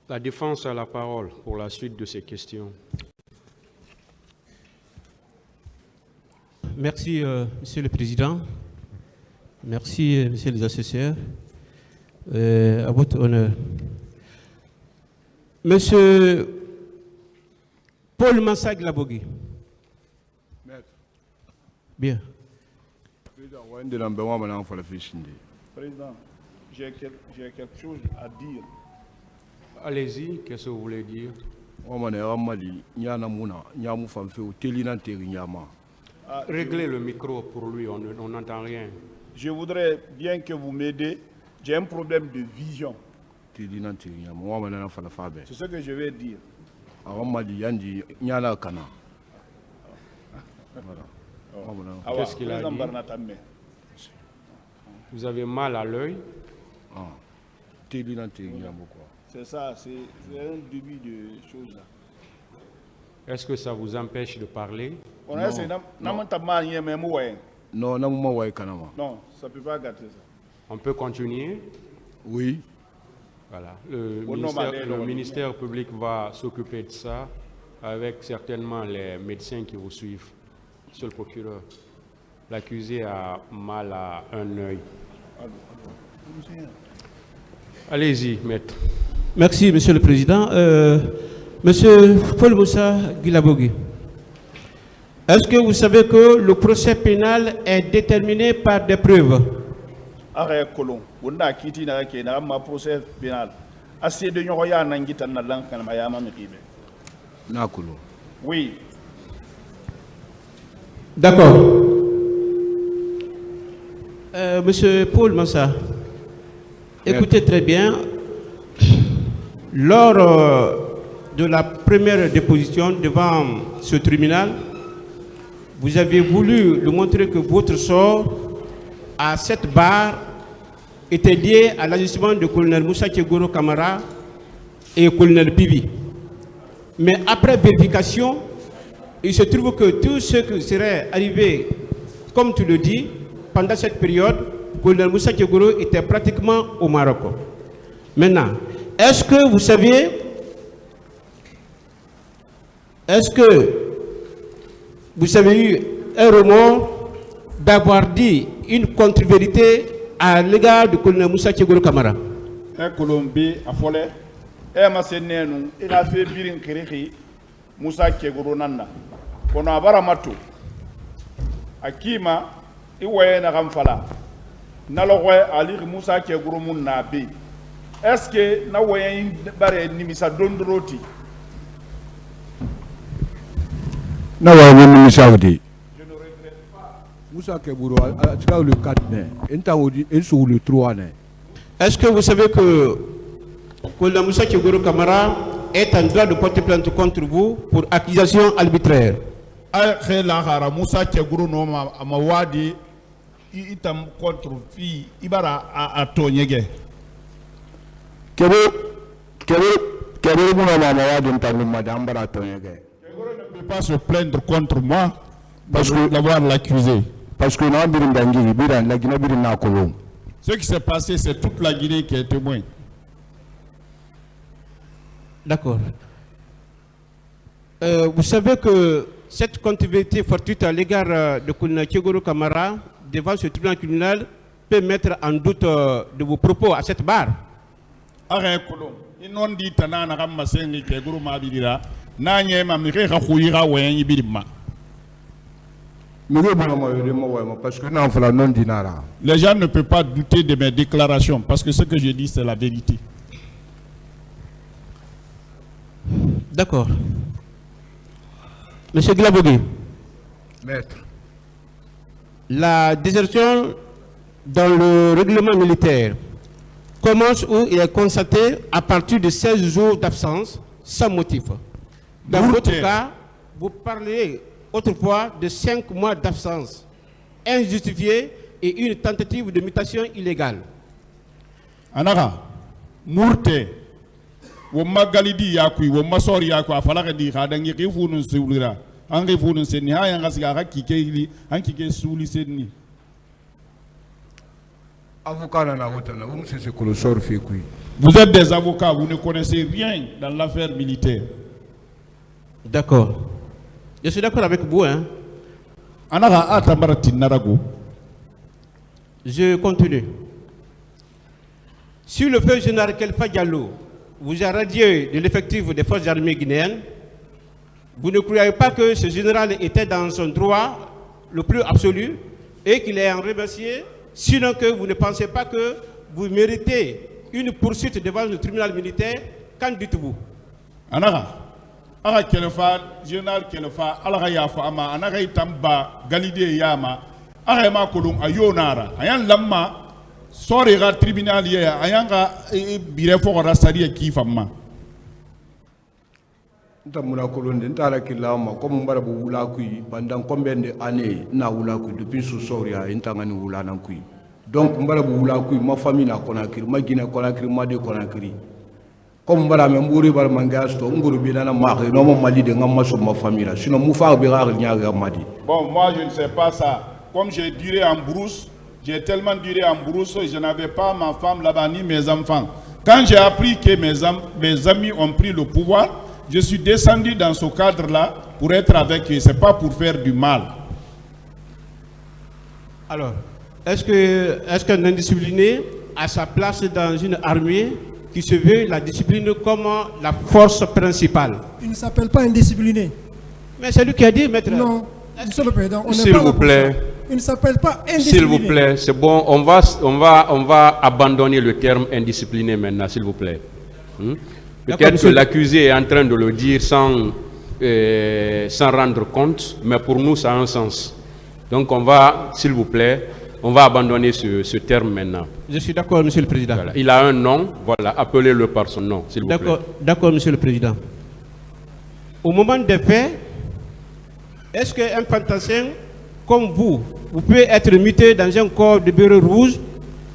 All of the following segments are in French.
La défense a la parole pour la suite de ces questions. Merci, Monsieur le Président. Merci, Messieurs les assesseurs. À votre honneur. Monsieur Paul Massag Labogui. Maître. Bien. Président, j'ai quelque chose à dire. Allez-y, qu'est-ce que vous voulez dire? Réglez le micro pour lui, on n'entend rien. Je voudrais bien que vous m'aidez. J'ai un problème de vision. C'est ce que je vais dire. Qu'est-ce qu'il a dit? Vous avez mal à l'œil? C'est ça, c'est un début de choses là. Est-ce que ça vous empêche de parler? Non, ça ne peut pas gâter ça. On peut continuer? Oui. Voilà. Le ministère public va s'occuper de ça avec certainement les médecins qui vous suivent. Monsieur le procureur, l'accusé a mal à un œil. Allez-y, maître. Merci, Monsieur le Président. Monsieur Paul Moussa Guilabogui, est-ce que vous savez que le procès pénal est déterminé par des preuves? Oui. D'accord. Monsieur Paul Massa, écoutez très bien. Lors de la première déposition devant ce tribunal, vous avez voulu lui montrer que votre sort à cette barre était lié à l'agissement du colonel Moussa Tchegoro Kamara et colonel Pivi. Mais après vérification, il se trouve que tout ce qui serait arrivé, comme tu le dis, pendant cette période, colonel Moussa Tchegoro était pratiquement au Maroc. Maintenant, est-ce que vous saviez, eu un remords d'avoir dit une contre-vérité à l'égard du colonel Moussa Tchegoro Kamara? Un Colombie a volé. Et ma sénène, il a fait birin kiriki Moussa Tchegoro Nanda. Kono abara matu. Akima, iwaye na ramfala. Nalokwe ali Moussa Tchegoro Munna bi. Est-ce que na waye bare nimisa dondroti? Na waye nimisa wadi. Je ne regrette pas. Moussa Tchegoro a tiré le 4 mai. Et sur le 3 mai. Est-ce que vous savez que le Moussa Tchegoro Kamara est en droit de porter plainte contre vous pour accusation arbitraire? Moussa Tchegoro no mawadi itam contre fi ibara a tonyege. Kero muna mawadi ntangu madame bara tonyege. Tchegoro ne peut pas se plaindre contre moi parce que d'avoir l'accusé. Parce que na birin dangi biran la gina birin na kolom. Ce qui s'est passé, c'est toute la Guinée qui est témoin. D'accord. Vous savez que cette contre-vérité fortuite à l'égard de colonel Tchegoro Kamara devant ce tribunal criminel peut mettre en doute de vos propos à cette barre. Les gens ne peuvent pas douter de mes déclarations parce que ce que je dis, c'est la vérité. D'accord. Monsieur Glabogui. Maître. La désertion dans le règlement militaire commence où il est constaté à partir de 16 jours d'absence sans motif. Dans votre cas, vous parlez autrefois de 5 mois d'absence injustifiée et une tentative de mutation illégale. Anara, Mourte, wo magalidi yakui, wo masori yakui, afalaka di hadangi rifunu sulira, an rifunu seni, ha yanga sigara kike ili, an kike suli seni. Avocat na wotana, c'est ce que le sort fait. Vous êtes des avocats, vous ne connaissez rien dans l'affaire militaire. D'accord. Je suis d'accord avec vous. Hein. Je continue. Si le feu général Kelfa Diallo vous a radié de l'effectif des forces armées guinéennes, vous ne croyez pas que ce général était dans son droit le plus absolu et qu'il est en remercié, sinon que vous ne pensez pas que vous méritez une poursuite devant le tribunal militaire? Qu'en dites-vous? Ala Kelfa, général Kelfa, ala yafa ama, anaga itamba galide yama, ala ma kolum ayonara, ayan lamma, sore ga tribunal ye, ayanga birefo ga sariya kifamma. Ntamuna kolonde ntala kilama comme mbarabu wula kui pendant combien d'années na wula kui depuis Sosoria intangani wula nan kui. Donc mbarabu wula kui ma famille na Conakry, ma Guinée Conakry, ma de Conakry. Comme mbara me mburi bar mangasto nguru binana ma no mo mali de ngam maso ma famille sinon mu fa bi rar nyaaga madi. Bon, moi je ne sais pas ça. Comme j'ai duré en brousse, j'ai tellement duré en brousse, je n'avais pas ma femme là-bas ni mes enfants. Quand j'ai appris que mes amis ont pris le pouvoir, je suis descendu dans ce cadre-là pour être avec eux. Ce n'est pas pour faire du mal. Alors, est-ce qu'un indiscipliné a sa place dans une armée qui se veut la discipline comme la force principale? Il ne s'appelle pas indiscipliné. Mais c'est lui qui a dit, maître. Non, monsieur le président, on n'est S'il pas vous là pour plaît. ça. Il ne s'appelle pas indiscipliné. S'il vous plaît, c'est bon, on va abandonner le terme indiscipliné maintenant, s'il vous plaît. Peut-être que l'accusé est en train de le dire sans rendre compte, mais pour nous, ça a un sens. Donc on va, s'il vous plaît, on va abandonner ce terme maintenant. Je suis d'accord, monsieur le président. Voilà. Il a un nom, voilà, appelez-le par son nom, s'il vous plaît. D'accord, monsieur le président. Au moment des faits, est-ce qu'un fantassin comme vous pouvez être muté dans un corps de bureau rouge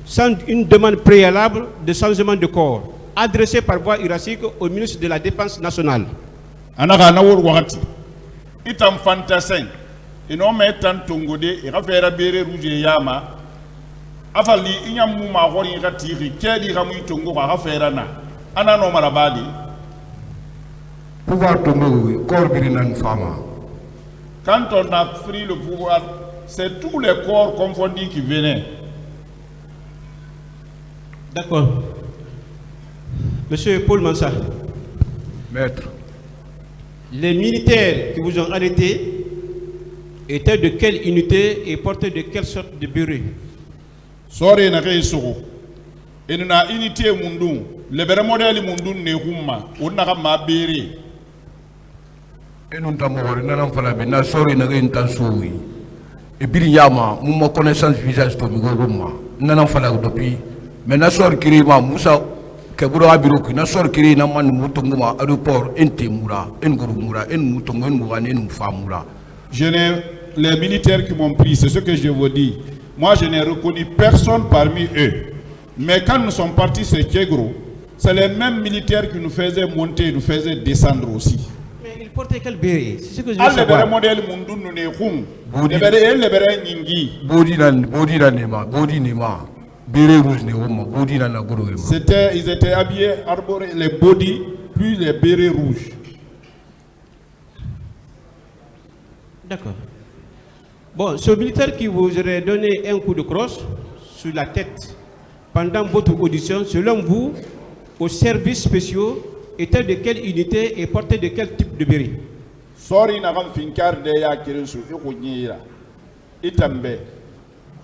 sans une demande préalable de changement de corps, adressée par voie hiérarchique au ministre de la Défense nationale? Anaka na wor wakati. Itam fantassin. Ino me tan tongode e rafera bere rouge yama. Afali inyam mu ma hori ratiri kedi ramu tongo ka rafera na. Ana no marabadi. Pouvoir tomber corps birinan fama. Quand on a pris le pouvoir, c'est tous les corps confondus qui venaient. D'accord. Monsieur Paul Mansa. Maître. Les militaires qui vous ont arrêté étaient de quelle unité et portaient de quelle sorte de bureau? Sore na kay soko. Enuna unité mundun, le bere modèle mundun ne humma, onna ka mabere. Enun tamori na fala be na sore na gain tan suwi. E biri yama mu ma connaissance visage to mi go rumma. Na fala depuis. Mais na sore kirima Musa keburo abiro ki na sore kiri na man mutonguma aéroport entemura, engurumura, en mutongo en mugane en famura. Les militaires qui m'ont pris, c'est ce que je vous dis. Moi, je n'ai reconnu personne parmi eux. Mais quand nous sommes partis sur Kegro, c'est les mêmes militaires qui nous faisaient monter, nous faisaient descendre aussi. Mais ils portaient quel béret? C'est ce que je veux savoir. Ils étaient habillés, arborés, les body, plus les bérets rouges. D'accord. Bon, ce militaire qui vous aurait donné un coup de crosse sur la tête pendant votre audition, selon vous, aux services spéciaux, était de quelle unité et portait de quel type de béret? Sorry, n'a pas finkar de ya kirinsu, ikunyira. Itambe.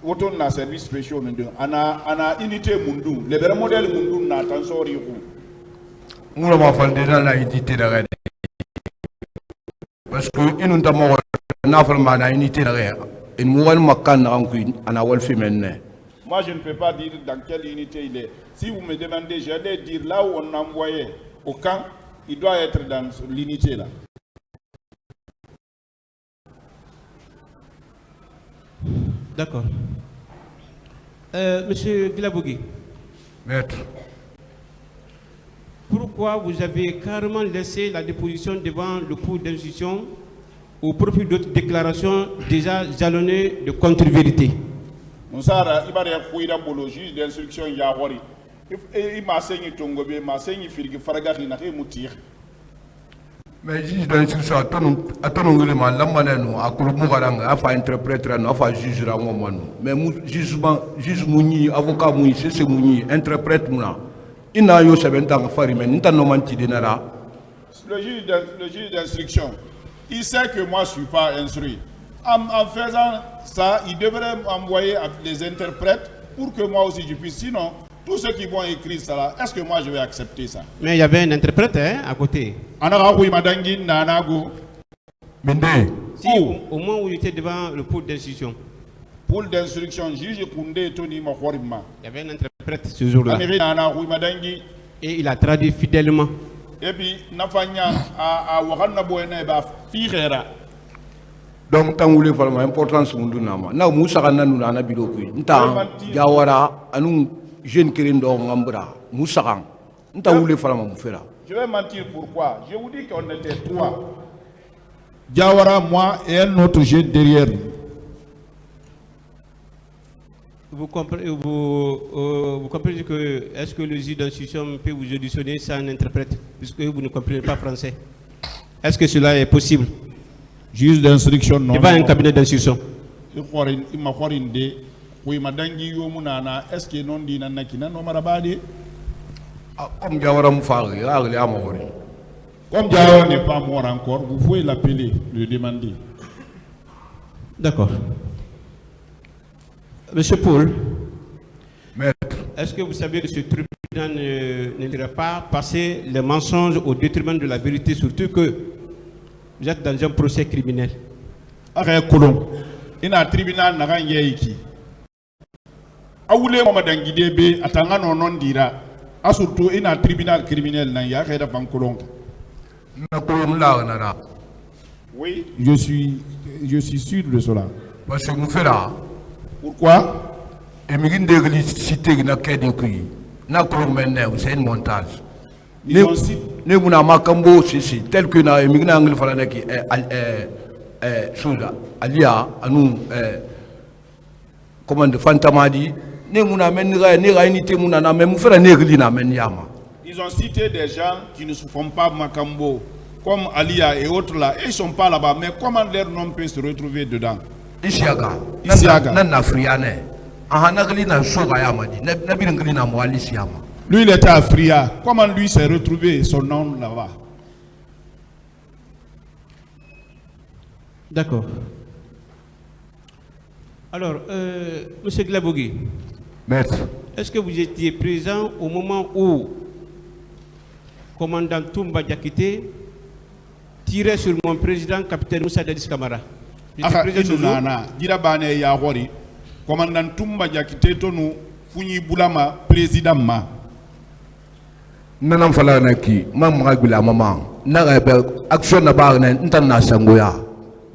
Autant na service spéciaux mundu. Ana unité mundu. Le vrai modèle mundu na tan sorry ku. Mula ma falde na la unité da gade. Parce que inun tamo na falma na unité da gade. In muwan makan na ku ana wal fi menne. Moi, je ne peux pas dire dans quelle unité il est. Si vous me demandez, je vais dire là où on envoyait au camp, il doit être dans l'unité là. D'accord. Monsieur Guilabogui. Maître. Pourquoi vous avez carrément laissé la déposition devant le cours d'instruction au profit d'autres déclarations déjà jalonnées de contre-vérité? Monsara, il va y avoir le juge d'instruction Yahori. Il m'a enseigné Tongo, il m'a enseigné Filigue Faragari, il n'a rien moutir. Mais juge d'instruction atonu ngilima lamanenu akulu mugaranga afa interprète no afa juge rango manu mais jugement juge muni avocat muni c'est muni interprète muna ina yo sebenta fari men nta no manti dinara. Le juge d'instruction, il sait que moi je suis pas instruit. En faisant ça, il devrait m'envoyer les interprètes pour que moi aussi je puisse. Sinon, tous ceux qui vont écrire ça là, est-ce que moi je vais accepter ça? Mais il y avait un interprète à côté. Si, au moment où il était devant le pôle d'instruction. Pôle d'instruction, juge Koundé Tony Mahorima. Il y avait un interprète ce jour-là. Et il a traduit fidèlement. Et puis, Nafanya a Warana Boena Firera. Donc, tant que vous voulez importance mundu nama. Na Moussa Rananu na biro kui. Nta Jawara anu jeune Kirindo Ngambra. Moussa Ran. Nta voulez faire ma moufera. Je vais mentir pourquoi. Je vous dis qu'on était trois. Jawara, moi et un autre jeune derrière. Vous comprenez que est-ce que le juge d'instruction peut vous auditionner sans un interprète puisque vous ne comprenez pas français? Est-ce que cela est possible? Juge d'instruction non. Il va à un cabinet d'instruction. Est-ce que non dit nanakina no marabadi? Comme Jawara Moufari, Amori. Comme Jawara n'est pas mort encore, vous pouvez l'appeler, le demander. D'accord. Monsieur Paul, Maître, est-ce que vous savez que ce tribunal ne devrait pas passer les mensonges au détriment de la vérité, surtout que vous êtes dans un procès criminel? Arrête Colomb. Il y a un tribunal n'a rien ici. Aoulé Mohamed Ngidebe, attendant non dira. A surtout, il y a un tribunal criminel n'a rien à Bancolong. Oui, je suis sûr de cela. Parce que nous faisons. Pourquoi? Et nous avons cité que nous avons c'est un montage. Nous avons Makambo, tel que nous avons Alia, nous comment de Fantamadi, nous avons ils ont cité des gens qui ne se font pas Makambo, comme Alia et autres là, et ils ne sont pas là-bas, mais comment leur nom peut se retrouver dedans? Isiaga. Lui, il était à Fria. Comment lui s'est retrouvé son nom là-bas? D'accord. Alors, M. Glabogui, Maître, est-ce que vous étiez présent au moment où commandant Toumba Diakité tirait sur mon président, capitaine Moussa Dadis Camara? Commandant Toumba Diakité tonu Founi Boulama président ma. Nanam fala naki mam ragula maman na action na bar na ntana sangoya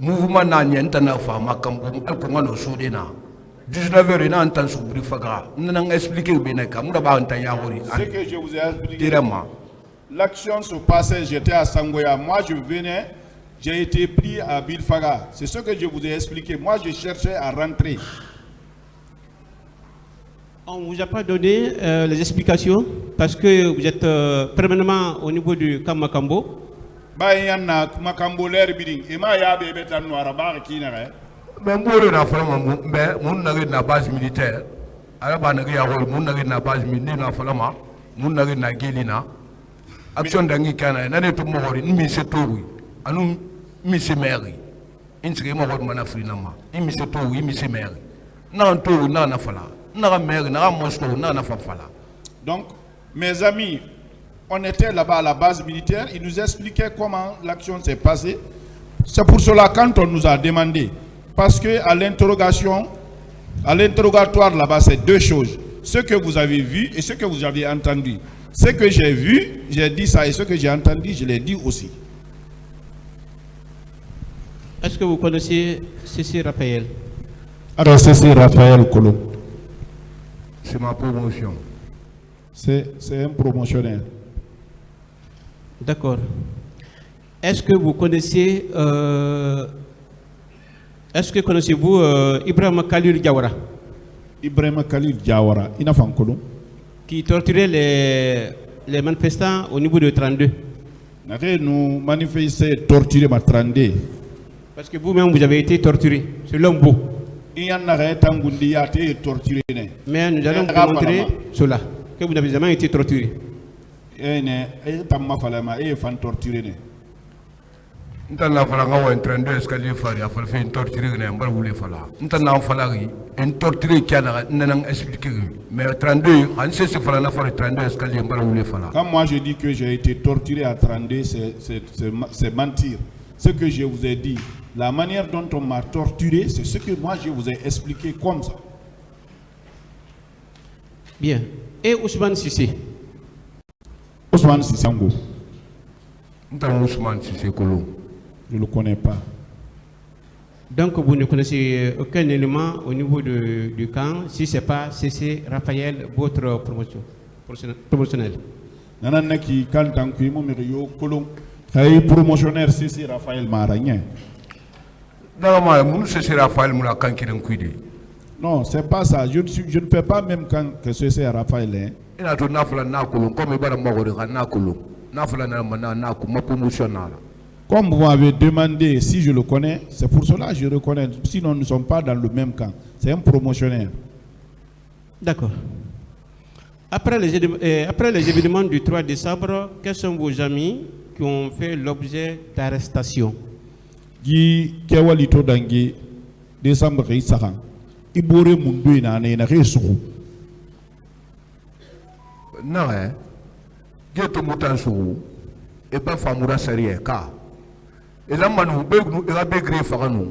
mouvement na ntana fa makambu alkongano sudena 19h na ntan subri faga nan expliquer beneka mura ba ntanya hori. Ce que je vous ai expliqué, l'action se passait, j'étais à Sangoya, moi je venais, j'ai été pris à Bilfaga. C'est ce que je vous ai expliqué. Moi je cherchais à rentrer. On ne vous a pas donné les explications parce que vous êtes permanemment au niveau du camp Makambo. Mais moi, na fala mais mon na base militaire araba na ya rôle mon na base militaire na fala ma mon na gelina action dangi kana na ne to mo hori mi se toru anu mi se mairie intre mo hori mana frina ma mi se toru mi se mairie na toru na fala. Donc, mes amis, on était là-bas à la base militaire, ils nous expliquaient comment l'action s'est passée. C'est pour cela quand on nous a demandé, parce que à l'interrogatoire là-bas, c'est deux choses. Ce que vous avez vu et ce que vous avez entendu. Ce que j'ai vu, j'ai dit ça, et ce que j'ai entendu, je l'ai dit aussi. Est-ce que vous connaissez C.C. Raphaël? Alors, C.C. Raphaël Colomb. C'est ma promotion. C'est un promotionnaire. D'accord. Est-ce que vous connaissez connaissez-vous Ibrahim Khalil Diawara? Ibrahim Khalil Diawara, il n'a pas encore. qui torturait les manifestants au niveau de 32. Nous manifester torturé ma 32. Parce que vous-même, vous avez été torturé. C'est l'homme beau. Mais nous allons vous montrer cela, que vous n'avez jamais été torturé. Ntana fala nga wa entraîneur escalier fari afal fe torturer ne mbar wule fala ntana fala ri en torturer kiana nanang expliquer mais 32 an se fala na fari 32 escalier mbar wule fala. Quand moi je dis que j'ai été torturé à 32, c'est mentir. Ce que je vous ai dit, la manière dont on m'a torturé, c'est ce que moi je vous ai expliqué comme ça. Bien. Et Ousmane Sissé? Ousmane Sissé Ango. Ousmane Sissé Kolo. Je ne le connais pas. Donc vous ne connaissez aucun élément au niveau du camp, si ce n'est pas CC Raphaël, votre promotionnel. Nanana qui quand tanku mo mi yo kolon kay promotionnaire CC Raphaël Maragné. Non, mon CC Raphaël moula kankiren kuide. Non, c'est pas ça. Je ne fais pas même quand que CC Raphaël est. Il a tout nafla na kolon comme ibara magori na kolon. Nafla na mana na ko ma promotionnel. Comme vous m'avez demandé si je le connais, c'est pour cela que je le reconnais. Sinon, nous ne sommes pas dans le même camp. C'est un promotionnaire. D'accord. Après les événements du 3 décembre, quels sont vos amis qui ont fait l'objet d'arrestation? Guy Kewalito Dangi, décembre Isaran. Ibore Mundu na Resuru. Non, hein? Dieu te mouton sous. Et pas Famoura Serie K. Et là, nous avons bégré Faranou.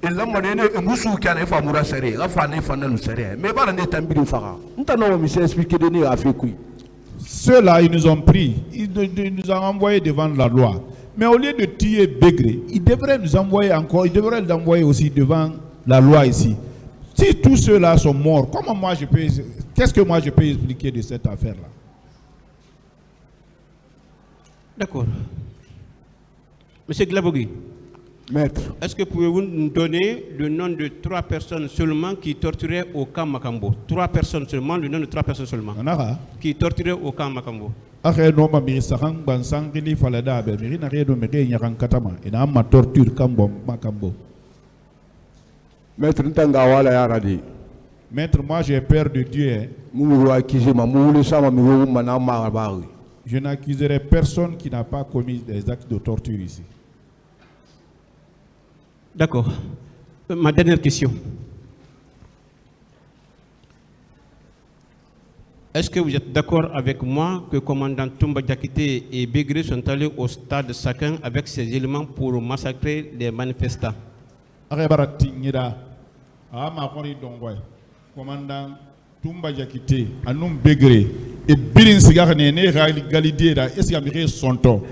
Et là, nous avons fait Famoura Serie. La Fane Fanou Serie. Mais pas un établi Fara. Nous avons expliqué de nous à Fékoui. Ceux-là, ils nous ont pris. Ils nous ont envoyés devant la loi. Mais au lieu de tuer Bégré, ils devraient nous envoyer encore. Ils devraient nous envoyer aussi devant la loi ici. Si tous ceux-là sont morts, comment moi je peux. Qu'est-ce que moi je peux expliquer de cette affaire-là? D'accord. Monsieur Glabogui, Maître, est-ce que pouvez-vous nous donner le nom de 3 personnes seulement qui torturaient au camp Makambo? 3 personnes seulement, le nom de 3 personnes seulement qui torturaient au camp Makambo. Maître Ntangawala Yaradi. Maître, moi j'ai peur de Dieu. Je n'accuserai personne qui n'a pas commis des actes de torture ici. D'accord. Ma dernière question. Est-ce que vous êtes d'accord avec moi que le commandant Toumba Diakité et Bégré sont allés au stade chacun avec ces éléments pour massacrer les manifestants? Commandant Toumba Diakité, Anoum Bégré et Birin Sigarne, Galidera, Escamire Sonto,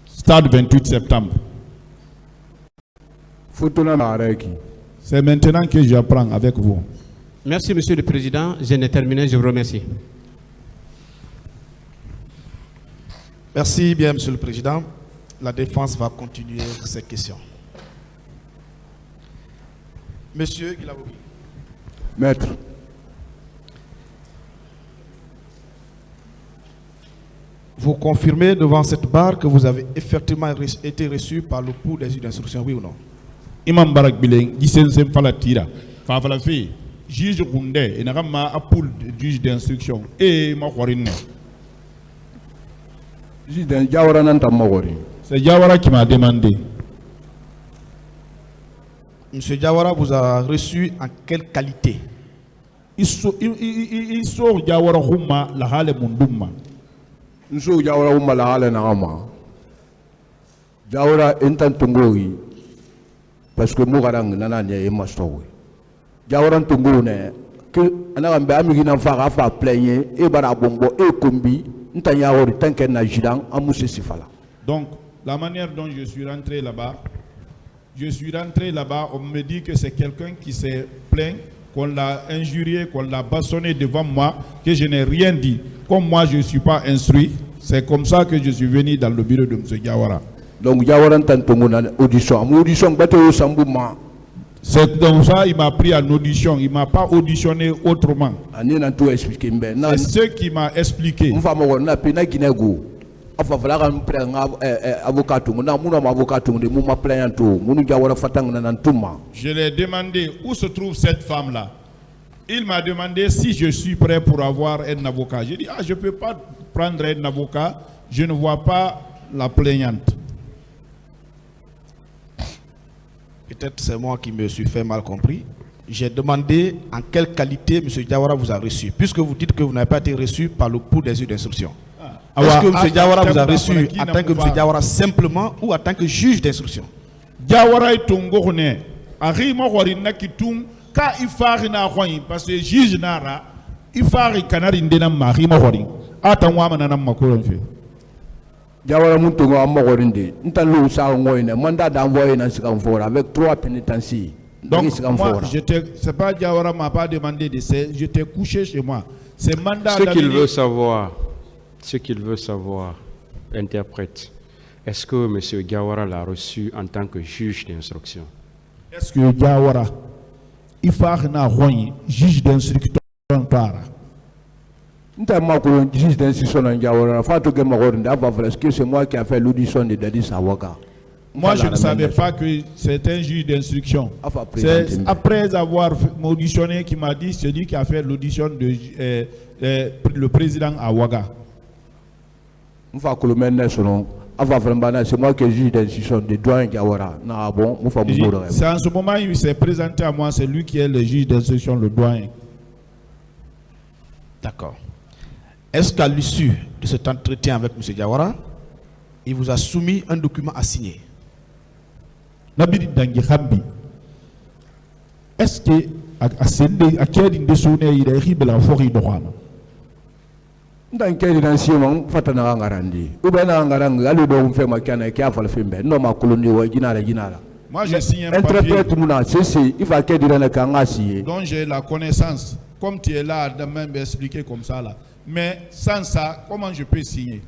stade 28 septembre. C'est maintenant que j'apprends avec vous. Merci, Monsieur le Président. Je n'ai terminé. Je vous remercie. Merci bien, Monsieur le Président. La défense va continuer ses questions. Monsieur Guilabogui. Maître. Vous confirmez devant cette barre que vous avez effectivement été reçu par le coup des juges d'instruction, oui ou non? Imam Barak Bileng, Gisensen Falatira, Fafalafi, juge Runde, et Narama Apoul, juge d'instruction, et Makwarine. C'est Diawara qui m'a demandé. Monsieur Diawara vous a reçu en quelle qualité? Il sort Diawara Huma, la Hale Munduma. Nous Diawara Huma, la Hale Narama. Diawara Entantongoi. Parce que Mougarang Nanane est mastoui. Diawara Tongone, que Anambe Amigina Fara fa plaigner, et Barabongo, et Kombi, Ntanyawari, Tanken Najidan, Amousse Sifala. Donc, la manière dont je suis rentré là-bas, on me dit que c'est quelqu'un qui s'est plaint, qu'on l'a injurié, qu'on l'a bâtonné devant moi, que je n'ai rien dit. Comme moi, je ne suis pas instruit, c'est comme ça que je suis venu dans le bureau de M. Diawara. Donc, Diawara Tantongo, audition, bateau Sambouma. C'est donc ça, il m'a pris en audition. Il ne m'a pas auditionné autrement. C'est ce qui m'a expliqué. Je l'ai demandé où se trouve cette femme-là. Il m'a demandé si je suis prêt pour avoir un avocat. J'ai dit, je ne peux pas prendre un avocat. Je ne vois pas la plaignante. Peut-être c'est moi qui me suis fait mal compris. J'ai demandé en quelle qualité M. Diawara vous a reçu, puisque vous dites que vous n'avez pas été reçu par le pouls des yeux d'instruction. Est-ce que M. Diawara vous a reçu en tant que M. Diawara simplement ou en tant que juge d'instruction? Diawara est tongorne. Arima warina kitum ka ifari na khwani parce que juge nara ifari kanari ndena marima warin. Atanwa manana makolo mfe. Diawara Muntongo a Mogorinde, Ntalou Saoine, mandat d'envoyer dans ce qu'on avec 3 pénitenciers. Donc, moi, c'est pas Diawara m'a pas demandé de ça, j'étais couché chez moi. C'est mandat. Ce qu'il veut savoir, interprète. Est-ce que M. Diawara l'a reçu en tant que juge d'instruction? Est-ce que Diawara, il faut un juge d'instruction? C'est moi qui a fait l'audition de Dadis Awaka. Moi, je ne savais pas que c'est un juge d'instruction. C'est après avoir auditionné qui m'a dit, c'est lui qui a fait l'audition de le président Awaga. C'est moi qui ai juge d'instruction de doyen Diawara. C'est en ce moment il s'est présenté à moi, c'est lui qui est le juge d'instruction, le doyen. D'accord. Est-ce qu'à l'issue de cet entretien avec M. Diawara, il vous a soumis un document à signer? Est-ce que à quel indésonné il est ribe la forêt de Rwanda? Dans quel incident Fatana Ngarandi? Ou bien Ngarang, allez donc faire ma canne qui a fallu faire. Non, ma colonie ou Ginara. Moi, j'ai signé un papier. Il va qu'il y ait un dont j'ai la connaissance. Comme tu es là, de même expliquer comme ça là. Mais sans ça, comment je peux signer?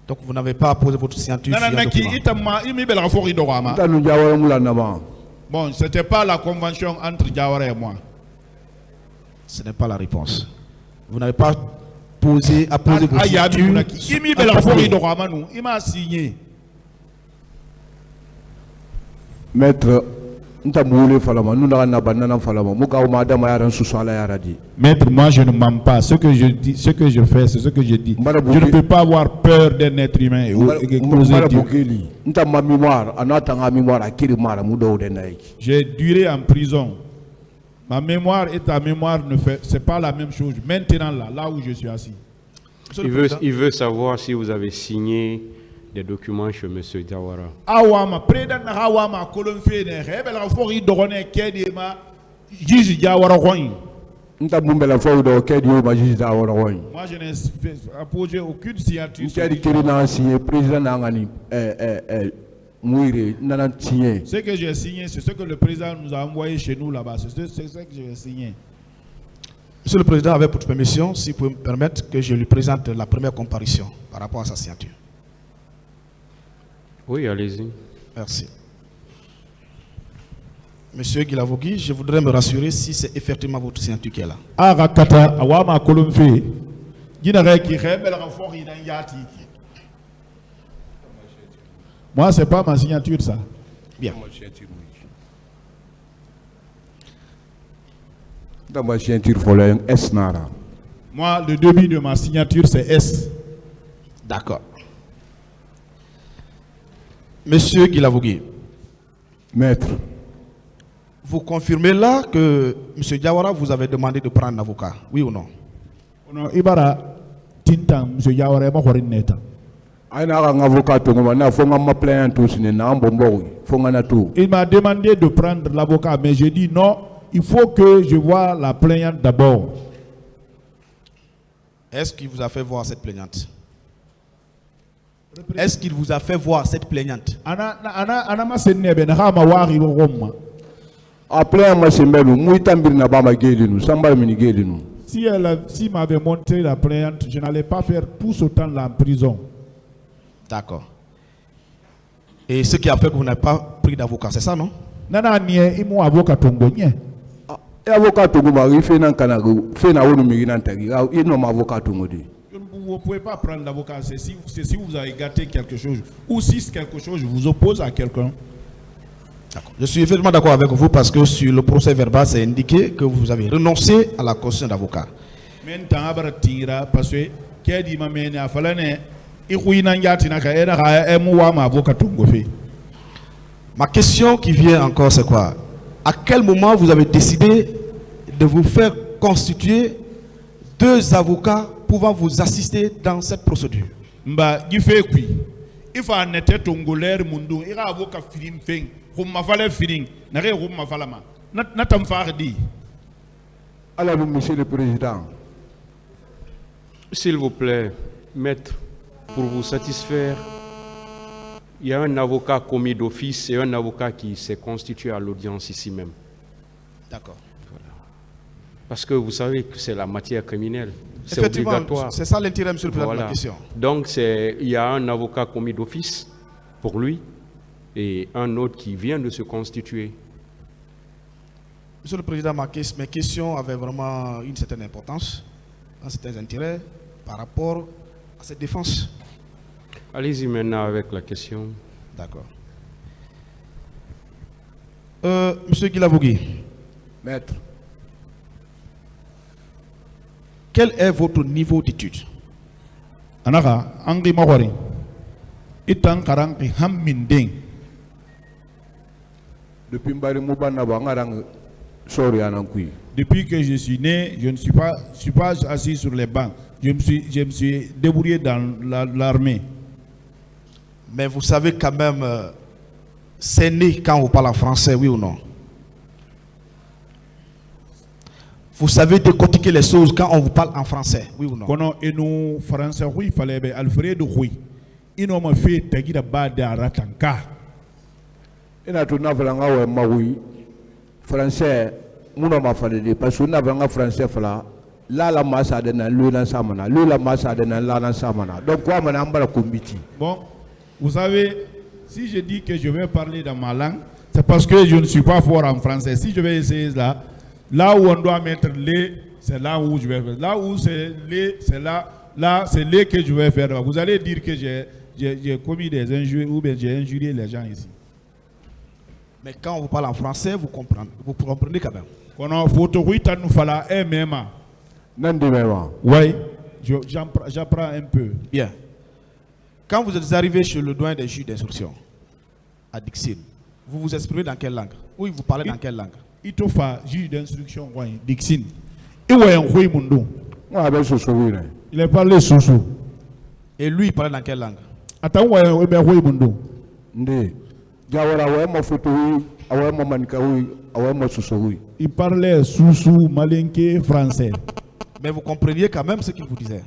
Donc vous n'avez pas posé votre signature sur le document. Bon, ce n'était pas la convention entre Diawara et moi. Ce n'est pas la réponse. Vous n'avez pas posé votre signature. Il m'a signé. Maître, Maître, moi je ne mens pas. Ce que je dis, ce que je fais, c'est ce que je dis. Je ne peux pas avoir peur d'un être humain. J'ai duré en prison. Ma mémoire et ta mémoire ne fait, c'est pas la même chose. Maintenant là où je suis assis. Il veut savoir si vous avez signé des documents chez M. Diawara. Awama, président Awama, Colomfe, Rebel, Fori, Dorone, Kedima, Jiz Diawara. Moi, je n'ai posé aucune signature. Ce que j'ai signé, c'est ce que le président nous a envoyé chez nous là-bas. C'est ce que j'ai signé. Monsieur le Président, avec votre permission, si vous pouvez me permettre que je lui présente la première comparution par rapport à sa signature. Oui, allez-y. Merci. Monsieur Guilavogui, je voudrais me rassurer si c'est effectivement votre signature qui est là. Moi, c'est pas ma signature, ça. Bien. Dans ma signature, il faut un S Nara. Moi, le début de ma signature, c'est S. D'accord. Monsieur Guilavogui. Maître. Vous confirmez là que M. Diawara vous avait demandé de prendre un avocat, oui ou non? Non, Ibara, Tinta, M. Diawara est mort neta. Il m'a demandé de prendre l'avocat, mais j'ai dit non, il faut que je voie la plaignante d'abord. Est-ce qu'il vous a fait voir cette plaignante? Est-ce qu'il vous a fait voir cette plaignante? Si m'avait montré la plaignante, je n'allais pas faire tout ce temps-là en prison. D'accord. Et ce qui a fait que vous n'avez pas pris d'avocat, c'est ça, non? nana nie imu avocat tongo nye. E avocat tongo mari fait nan kanago fait na wonu miri nan tagi il no avocat tongo de. Vous ne pouvez pas prendre l'avocat, c'est si vous avez gâté quelque chose ou si quelque chose vous oppose à quelqu'un. Je suis effectivement d'accord avec vous parce que sur le procès verbal, c'est indiqué que vous avez renoncé à la constitution d'avocat. Parce que ma question qui vient encore, c'est quoi? À quel moment vous avez décidé de vous faire constituer 2 avocats pouvant vous assister dans cette procédure? Alors, monsieur le président. S'il vous plaît, maître, pour vous satisfaire, il y a un avocat commis d'office et un avocat qui s'est constitué à l'audience ici même. D'accord. Voilà. Parce que vous savez que c'est la matière criminelle. C'est Effectivement, obligatoire. c'est ça l'intérêt, monsieur le président, de la question. Donc, il y a un avocat commis d'office pour lui et un autre qui vient de se constituer. Monsieur le président, mes questions avaient vraiment une certaine importance, un certain intérêt par rapport à cette défense. Allez-y maintenant avec la question. D'accord. Monsieur Guilavogui. Maître. Quel est votre niveau d'études? Anaka, Angri Mawari. Itan Karangi Hamminding. Depuis Mbari Moubana Bangarang Sori Anankui. Depuis que je suis né, je ne suis pas assis sur les bancs. Je me suis débrouillé dans l'armée. Mais vous savez quand même, c'est né quand vous parlez en français, oui ou non? Vous savez décortiquer les choses quand on vous parle en français, oui ou non? Quand nous français, oui, il fallait be Alfredo oui. Il m'a fait tagida bada ratanka. Ina tuna valanga wa mawi français muna ma falele parce que na valanga français fala la massa de na le na samana le la massa de na la na samana donc quoi mana ambala kombiti. Bon, vous savez, si je dis que je vais parler dans ma langue, c'est parce que je ne suis pas fort en français. Si je vais essayer là où on doit mettre les, c'est là où je vais faire. Là où c'est les, c'est là c'est les que je vais faire. Vous allez dire que j'ai commis des injures ou bien j'ai injurié les gens ici. Mais quand on vous parle en français, vous comprenez quand même. Quand on photo oui, t'as nous fala même. Oui, j'apprends un peu. Bien. Quand vous êtes arrivé chez le doyen des juges d'instruction à Dixine, vous vous exprimez dans quelle langue? Ou vous parlez dans quelle langue? Il te fait juge d'instruction Dixine. Il a parlé sous. Et lui, il parlait dans quelle langue? Attends, il parlait sous malinké français. Mais vous compreniez quand même ce qu'il vous disait.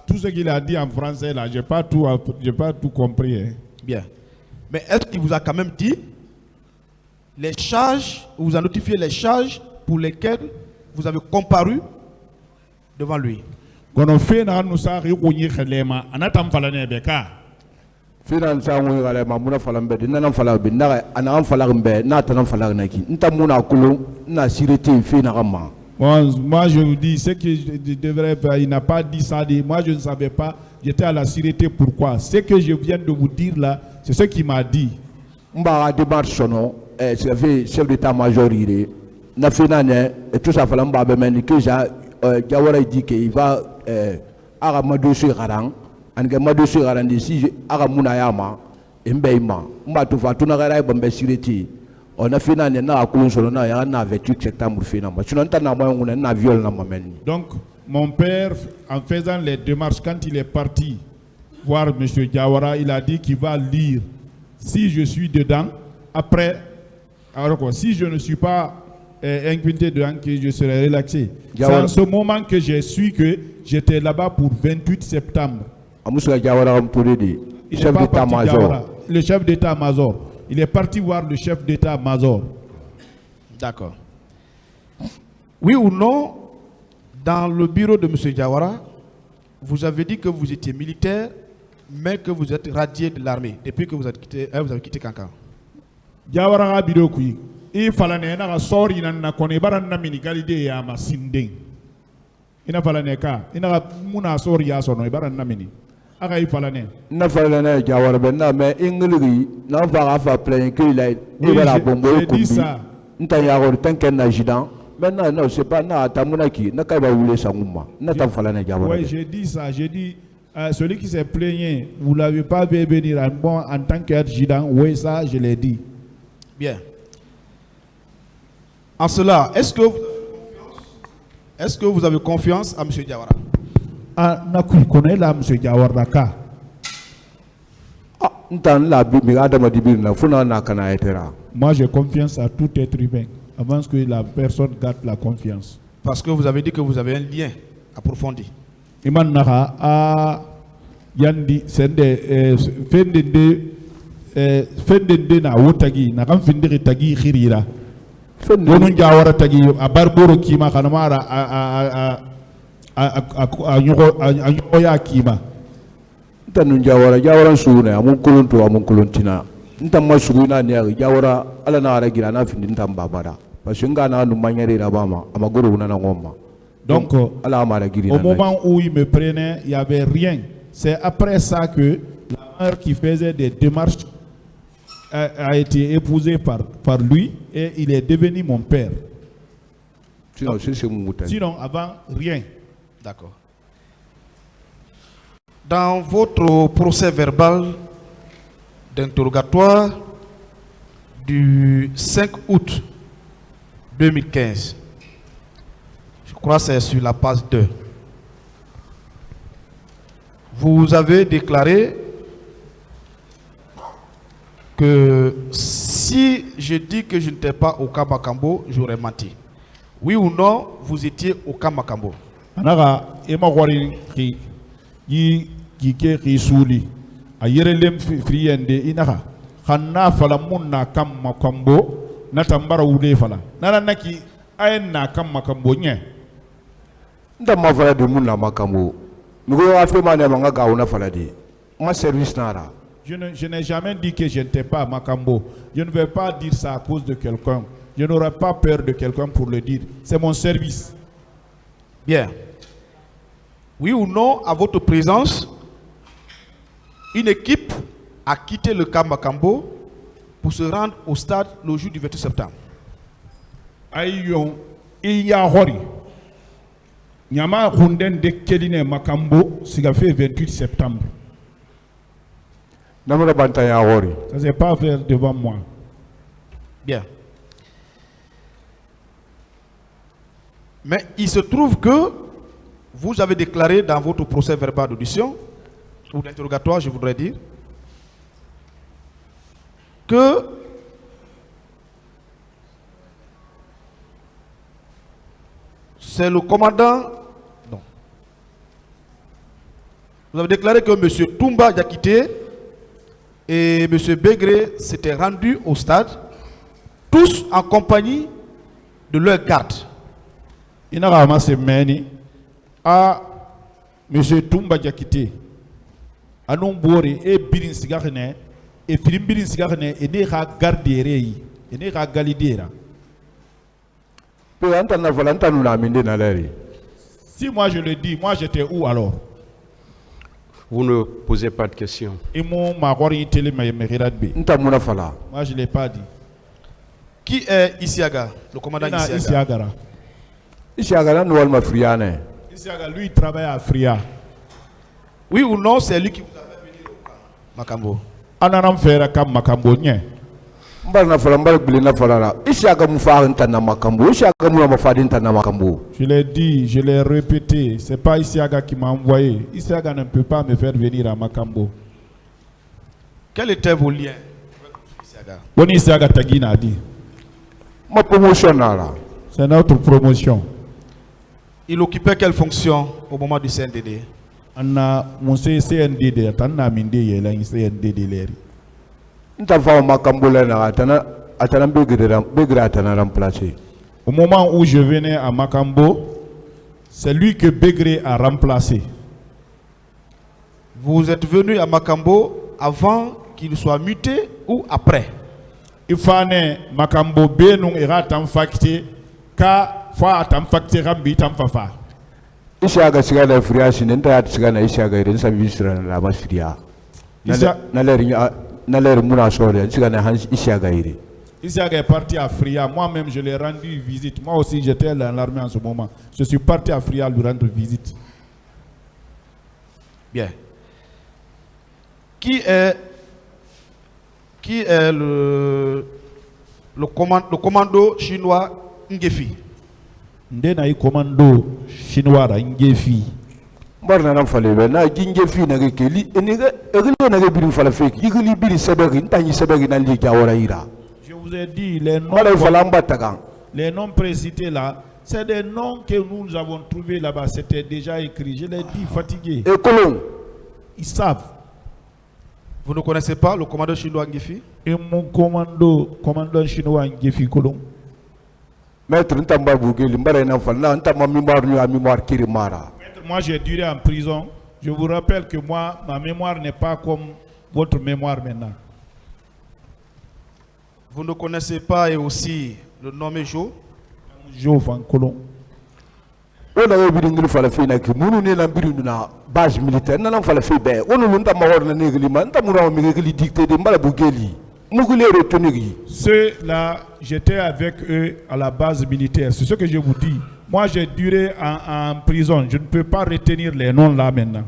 Tout ce qu'il a dit en français, là, j'ai pas tout compris. Hein. Bien. Mais est-ce qu'il vous a quand même dit les charges, vous a notifié les charges pour lesquelles vous avez comparu devant lui? Quand on fait nous ça, anatam falane beka. Finansa ngala mamuna falambe nana falabe na ana falambe na tana falanaki ntamuna kulu na sirete fina kama. Moi je vous dis ce que je devrais faire, il n'a pas dit ça. Moi je ne savais pas, j'étais à la sûreté. Pourquoi? Ce que je viens de vous dire là, c'est ce qu'il m'a dit. Mba démarche sono c'est chef d'état-major il na finane et tout ça fala mba be que Jawara dit qu'il va aga madossier garang anga madossier garang si aga munayama embeima mba to fatuna gara bombe sûreté. On a fait un 28 septembre. Donc, mon père, en faisant les démarches, quand il est parti voir M. Jawara, il a dit qu'il va lire. Si je suis dedans, après, alors quoi, si je ne suis pas inquiété dedans, que je serai relaxé. C'est en ce moment que j'ai su que j'étais là-bas pour 28 septembre. Le chef d'état-major. Il est parti voir le chef d'état-major. D'accord. Oui ou non, dans le bureau de M. Jawara, vous avez dit que vous étiez militaire, mais que vous êtes radié de l'armée depuis que vous avez quitté Kankan. Jawara bido kui I falane na sori na kone baran na mini galide ya masindeng ina falane ka ina muna sori ya sono baran na mini aga I falane na falane Jawara benna me ingli na va plein que la la bombo nta ya gor tanken na jidan maintenant non c'est pas na tamuna ki na kai ba wule sanguma na ta falane Jawara. Oui, j'ai dit ça, j'ai dit celui qui s'est plaigné, vous l'avez pas vu venir en tant qu'adjudant, oui ça je l'ai dit. Bien. En cela, est-ce que vous avez confiance à M. Diawara? Ah, je connais là M. Diawara ka. Moi j'ai confiance à tout être humain avant que la personne gâte la confiance. Parce que vous avez dit que vous avez un lien approfondi. Iman naha a yandi sende fendende na wotagi na kan findiri tagi khirira wonu Jawara tagi a barboro kima kanamara a nyoya kima tanu Jawara sune amun kuluntu amun kuluntina ntamma suguna ne Jawara ala na ara gira na findin tambabara parce que ngana nu manyere na bama amagoro una na ngoma. Donc au moment où il me prenait il y avait rien. C'est après ça que la mère qui faisait des démarches a été épousée par lui et il est devenu mon père. Sinon avant, rien. D'accord. Dans votre procès verbal d'interrogatoire du 5 août 2015, je crois que c'est sur la page 2, vous avez déclaré que si je dis que je n'étais pas au camp Makambo, j'aurais menti. Oui ou non, vous étiez au camp Makambo? Anaga ema wari ki ke ki suli ayerelem friende inaha khanna fala munna kam Makambo natambara ude fala nana naki ayenna kam Makambo nye nda mafala de munna Makambo miko afema ne manga gauna fala de ma service nara. Je n'ai jamais dit que je n'étais pas à Makambo. Je ne vais pas dire ça à cause de quelqu'un. Je n'aurai pas peur de quelqu'un pour le dire. C'est mon service. Bien. Oui ou non, à votre présence, une équipe a quitté le camp Makambo pour se rendre au stade le jour du 28 septembre. Ayon, il y a hori. Nyama hunden de keline Makambo, c'est fait 28 septembre. Ça ne s'est pas fait devant moi. Bien. Mais il se trouve que vous avez déclaré dans votre procès verbal d'audition, ou d'interrogatoire, je voudrais dire, que c'est le commandant. Non. Vous avez déclaré que M. Toumba Diakité et M. Begré s'étaient rendus au stade, tous en compagnie de leur garde. Il n'a pas ramassé à M. Toumba Diakité, à Nombori et Birin Sigarne, et Philippe Birin Sigarne, et Nera Garderei, et Nera Galidera. Si moi je le dis, moi j'étais où alors? Vous ne posez pas de questions. Moi je ne l'ai pas dit. Qui est Isiaga, le commandant Isiaga? Isiaga, lui il travaille à Fria. Oui ou non, c'est lui qui vous a fait venir au camp Makambo? Ananam fera kam Makambo nye. Je l'ai dit, je l'ai répété, c'est pas Isiaga qui m'a envoyé. Isiaga ne peut pas me faire venir à Makambo. Quels étaient vos liens avec Isiaga? Bon, Isiaga Tagina a dit. Ma promotion là. C'est notre promotion. Il occupait quelle fonction au moment du CNDD? Anna mon CNDD, Tanna Minde Yela, CNDD Leri. Au moment où je venais à Makambo, c'est lui que Begré a remplacé. Vous êtes venu à Makambo avant qu'il soit muté ou après? Il fane Makambo benung ira tam fakte ka fa tam fakte rambi tam fafa. Ishaga sigana fria sinenta sigana ishaga irin sa bisra la masfria. Naler muna sore sigana hans ishaga iri. Ishaga est parti à Fria. Moi-même je l'ai rendu visite. Moi aussi j'étais dans l'armée en ce moment. Je suis parti à Fria lui rendre visite. Bien. Qui est le commando chinois Ngefi? Ndena i commando chinois ra Ngefi. Barna nam fale be na Ngefi na keli eniga egilo na biru fala feki igili biri sebegi ntanyi sebegi na li jawara ira. Je vous ai dit les noms précités là, c'est des noms que nous avons trouvés là-bas, c'était déjà écrit. Je l'ai dit, fatigué. Et Colomb, ils savent. Vous ne connaissez pas le commandant chinois Ngefi? Et mon commandant chinois Ngefi Colomb. Maître Ntamba Bougeli, moi j'ai duré en prison. Je vous rappelle que moi, ma mémoire n'est pas comme votre mémoire maintenant. Vous ne connaissez pas et aussi le nommé Jo? Jo Van Colomb. On a eu fala fina ki munu ne na birindu na base militaire na fala fe be onu lunta mawor na negli man ta mura mi ngeli dicté de mbala Bougeli mugule retenir. Ceux là, j'étais avec eux à la base militaire. C'est ce que je vous dis. Moi j'ai duré en prison. Je ne peux pas retenir les noms là maintenant.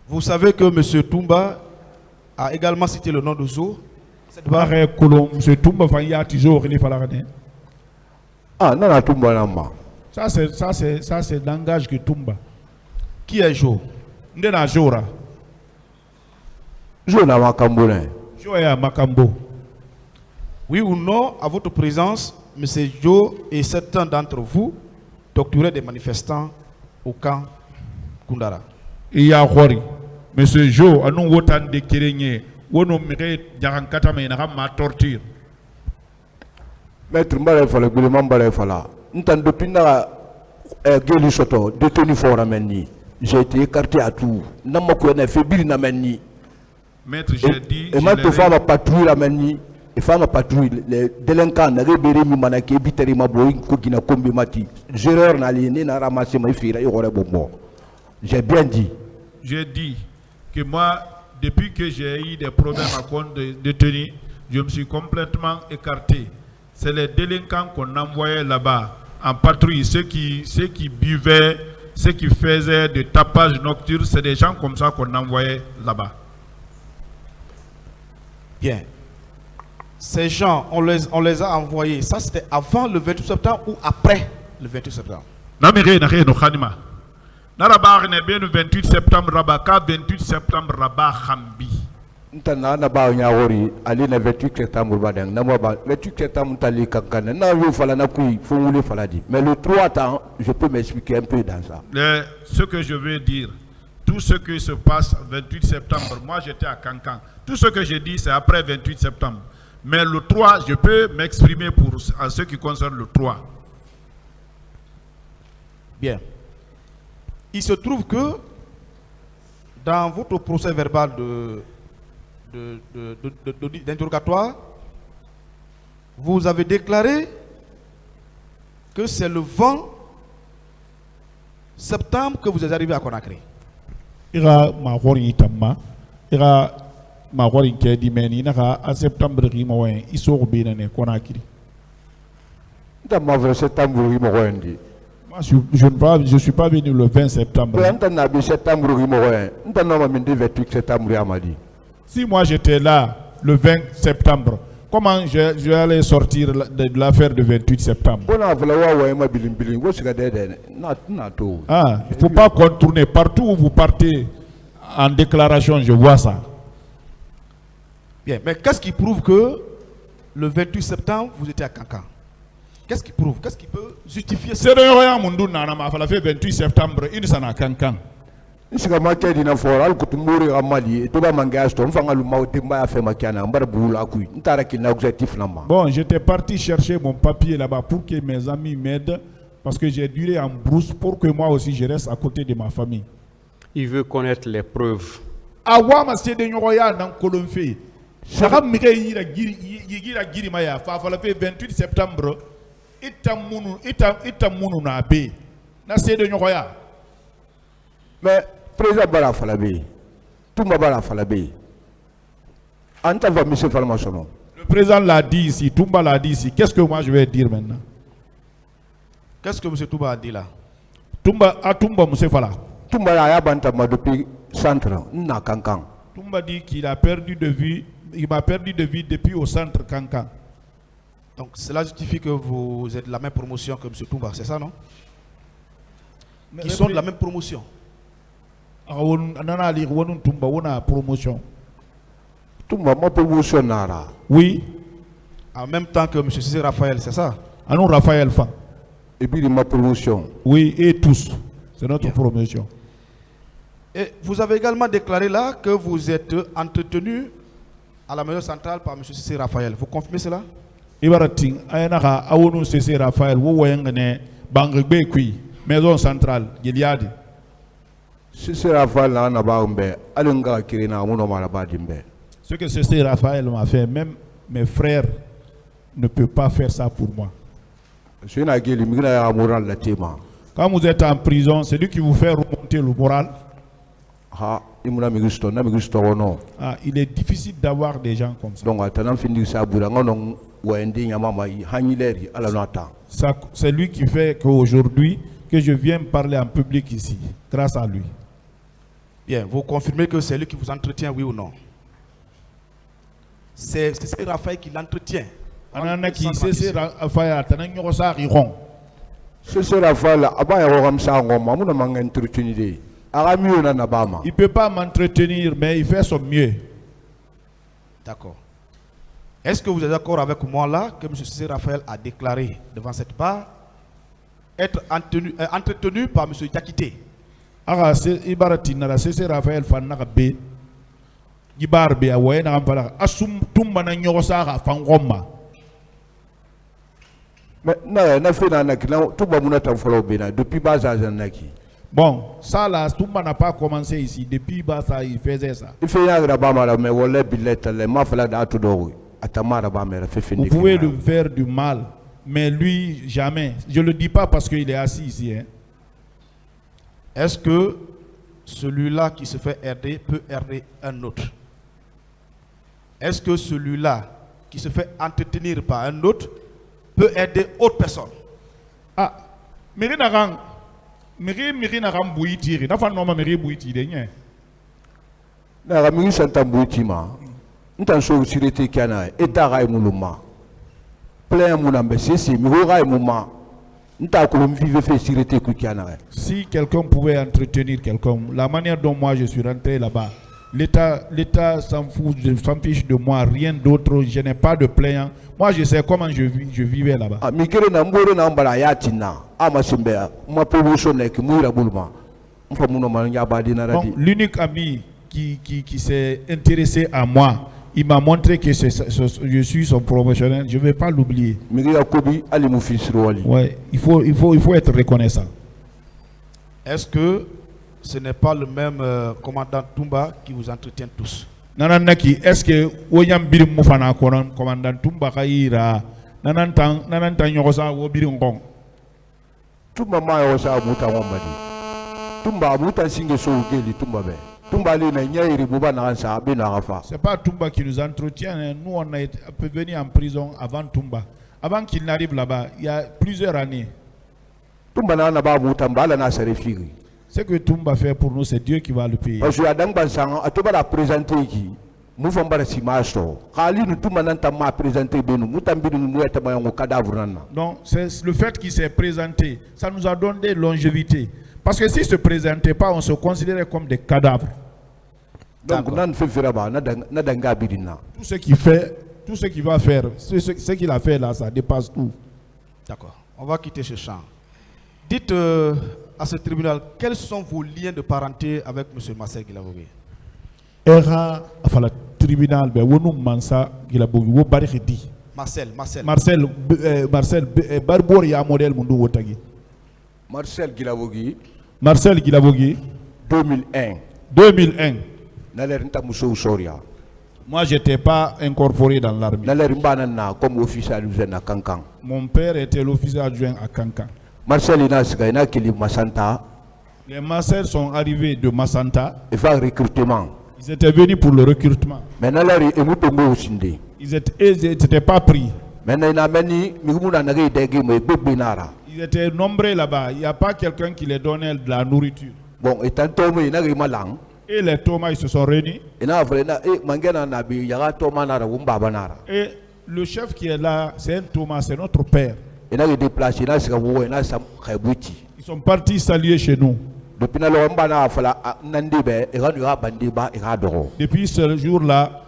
Vous savez que M. Toumba a également cité le nom de Zo. M. Toumba Fanya Tizo Relifalarane. Ah, non, non, Toumba Lama. Ça c'est le langage que Toumba. Qui est Jo? Ndena Jora. Jo na Makambo. Jo est à Makambo. Oui ou non, à votre présence, M. Jo et certains d'entre vous torturaient des manifestants au camp Kundara. Il y a Hori. M. Jo, à nous autant de Kérénier, où nous mérite Yarankata ma torture. Maître Mbale Fala, Gouleman Mbale Fala. N'tant depuis na Geli Soto, détenu fort à Menni. J'ai été écarté à tout. Namakoué n'a fait bir na Menni. Maître, j'ai dit. Et maintenant, femme a patrouille la Menni. Et femme a patrouille. Les délinquants n'avaient pas mis Manaki, Biteri Maboï, Kokina Kombi Mati. Géreur n'a lié, n'a ramassé ma fille, il y aurait bon. J'ai bien dit. J'ai dit que moi, depuis que j'ai eu des problèmes à compte de détenus, je me suis complètement écarté. C'est les délinquants qu'on envoyait là-bas en patrouille, ceux qui buvaient, ceux qui faisaient des tapages nocturnes, c'est des gens comme ça qu'on envoyait là-bas. Bien. Ces gens, on les a envoyés. Ça, c'était avant le 28 septembre ou après le 28 septembre? Narabar ne bien le 28 septembre Rabaka, 28 septembre Rabat Khambi. Ntana na ba nyawori ali na 28 septembre badang na ba 28 septembre tali kankana na yo fala na kui fongule faladi. Mais le 3 temps, je peux m'expliquer un peu dans ça. Ce que je veux dire, tout ce qui se passe 28 septembre, moi j'étais à Kankan. Tout ce que j'ai dit c'est après 28 septembre. Mais le 3, je peux m'exprimer en ce qui concerne le 3. Bien. Il se trouve que dans votre procès verbal d'interrogatoire, vous avez déclaré que c'est le 20 septembre que vous êtes arrivé à Conakry. Ira mahori tamma, ira mahori kedi meni naka a septembre rimoyen isoro benane Conakry. Ndama vrai septembre rimoyen di. Je ne suis pas venu le 20 septembre. Si moi j'étais là le 20 septembre, comment je allais sortir de l'affaire du 28 septembre? Ah, il ne faut pas contourner. Partout où vous partez en déclaration, je vois ça. Bien, mais qu'est-ce qui prouve que le 28 septembre, vous étiez à Kankan? Qu'est-ce qui prouve? Qu'est-ce qui peut justifier ça? C'est le 28 septembre, il s'en a Kankan. Bon, j'étais parti chercher mon papier là-bas pour que mes amis m'aident parce que j'ai duré en brousse pour que moi aussi je reste à côté de ma famille. Il veut connaître les preuves. Awama sede nyoya nan kolonfe. Saka mike yira giri maya fa fa la 28 septembre itamunu na be. Na sede nyoya. Mais président Bara Falabe, Toumba Bara Falabe. Anta va monsieur Falmasono. Le président l'a dit ici, Toumba l'a dit ici. Qu'est-ce que moi je vais dire maintenant? Qu'est-ce que M. Toumba a dit là? Toumba monsieur Fala. Toumba ya bantama depuis centre na Kankan. Toumba dit qu'il a perdu de vue, il m'a perdu de vue depuis au centre Kankan. Donc cela justifie que vous êtes de la même promotion que M. Toumba, c'est ça non? Ils sont de la même promotion. Toumba una promotion. Toumba ma promotion nara. Oui. En même temps que M. Cissé Raphaël, c'est ça? Anou Raphaël Fa. Et puis ma promotion. Oui, et tous. C'est notre promotion. Et vous avez également déclaré là que vous êtes entretenu à la maison centrale par M. Cissé Raphaël. Vous confirmez cela? Ibarating ayana awonu Cissé Raphaël wo woyengane bangbe kui maison centrale Gilead. Cissé Raphaël na ba umbe alunga kirina muno maraba dimbe. Ce que Cissé Raphaël m'a fait, même mes frères ne peuvent pas faire ça pour moi. Quand vous êtes en prison, c'est lui qui vous fait remonter le moral. Il est difficile d'avoir des gens comme ça. C'est lui qui fait qu'aujourd'hui, que je viens parler en public ici, grâce à lui. Bien, vous confirmez que c'est lui qui vous entretient, oui ou non? C'est Raphaël qui l'entretient. C'est Raphaël, il ne peut pas m'entretenir, mais il fait son mieux. D'accord. Est-ce que vous êtes d'accord avec moi là que M. Cissé Raphaël a déclaré devant cette barre être entretenu par M. Diakité? Bon, ça là, Toumba n'a pas commencé ici. Depuis ça, il faisait ça. Vous pouvez lui faire du mal, mais lui, jamais. Je ne le dis pas parce qu'il est assis ici. Hein. Est-ce que celui-là qui se fait herder peut herder un autre? Est-ce que celui-là qui se fait entretenir par un autre peut aider autre personne? Ah, Miri Nagam Bouitiri, n'a pas nommé Miri Bouitiri. Nagamiri Santambuitima, Ntanso Sirete Kana, Etara et Moulouma. Plein Mounambe, c'est Mura et Mouma. Si quelqu'un pouvait entretenir quelqu'un, la manière dont moi je suis rentré là-bas, l'État s'en fiche de moi, rien d'autre, je n'ai pas de plaignant. Moi je sais comment je vivais là-bas. L'unique ami qui s'est intéressé à moi, il m'a montré que je suis son professionnel, je ne vais pas l'oublier. Ouais, il faut être reconnaissant. Est-ce que ce n'est pas le même commandant Toumba qui vous entretient tous? Est-ce que Oyam Birim Moufana commandant Toumba Kaira Nanantan Yosa Wobirungong Toumba Mayosa Mutawamadi Toumba Mutan Singe Sougeli Toumba Be. C'est pas Toumba qui nous entretient. Nous, on est venus en prison avant Toumba. Avant qu'il n'arrive là-bas, il y a plusieurs années. Ce que Toumba fait pour nous, c'est Dieu qui va le payer. Donc, c'est le fait qu'il s'est présenté. Ça nous a donné longévité. Parce que s'il ne se présentait pas, on se considérait comme des cadavres. Donc, tout ce qu'il fait, tout ce qu'il va faire, ce qu'il a fait là, ça dépasse tout. D'accord. On va quitter ce champ. Dites à ce tribunal, quels sont vos liens de parenté avec M. Marcel Guilavogui? Marcel Guilavogui. Marcel Guilavogui. 2001. 2001. Moi, je n'étais pas incorporé dans l'armée. Comme officier adjoint à Kankan. Mon père était l'officier adjoint à Kankan. Marcel Inaska, qui Massanta. Les Marcel sont arrivés de Massanta. Et faire recrutement. Ils étaient venus pour le recrutement. Maintenant, ils n'étaient pas pris. Ils étaient nombreux là-bas. Il n'y a pas quelqu'un qui les donnait de la nourriture. Bon, et et les Thomas, ils se sont réunis. Et le chef qui est là, c'est un Thomas, c'est notre père. Ils sont partis saluer chez nous. Depuis ce jour-là,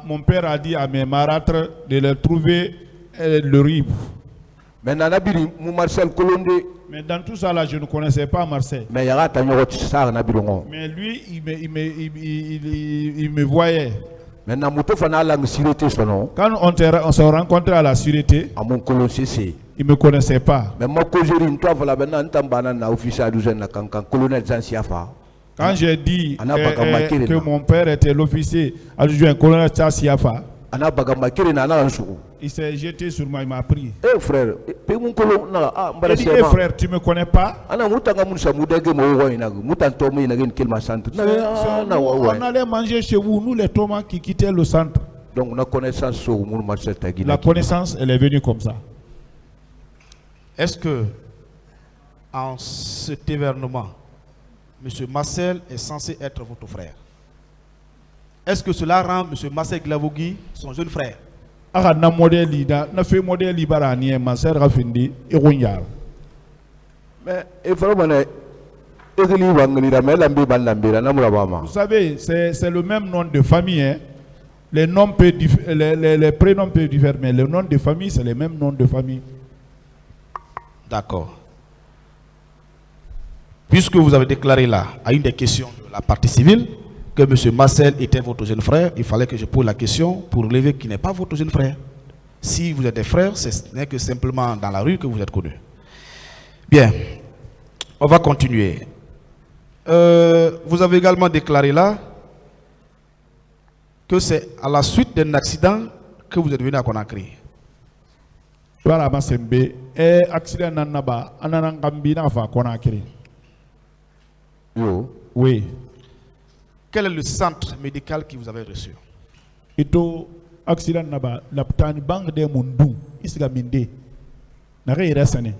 mon père a dit à mes marâtres de leur trouver le rive. Mais dans tout ça là, je ne connaissais pas Marseille. Mais lui, il me voyait. Quand on s'est rencontrés à la sûreté, il ne me connaissait pas. Quand j'ai dit que mon père était l'officier adjoint colonel Siafa, il s'est jeté sur moi, il m'a pris. Eh frère, il dit, eh frère, tu ne me connais pas? On allait manger chez vous, nous les Thomas qui quittaient le centre. Donc la connaissance, elle est venue comme ça. Est-ce que en cet événement, M. Marcel est censé être votre frère? Est-ce que cela rend M. Marcel Guilavogui son jeune frère? Mais vous savez, c'est le même nom de famille. Hein? Les prénoms peuvent différer, mais le nom de famille, c'est le même nom de famille. D'accord. Puisque vous avez déclaré là, à une des questions de la partie civile, que M. Marcel était votre jeune frère, il fallait que je pose la question pour relever qu'il n'est pas votre jeune frère. Si vous êtes des frères, ce n'est que simplement dans la rue que vous êtes connus. Bien, on va continuer. Vous avez également déclaré là que c'est à la suite d'un accident que vous êtes venu à Conakry. Oui. Quel est le centre médical qui vous avez reçu? Ito accident naba la tani bang de mundu isiga minde na reira sane.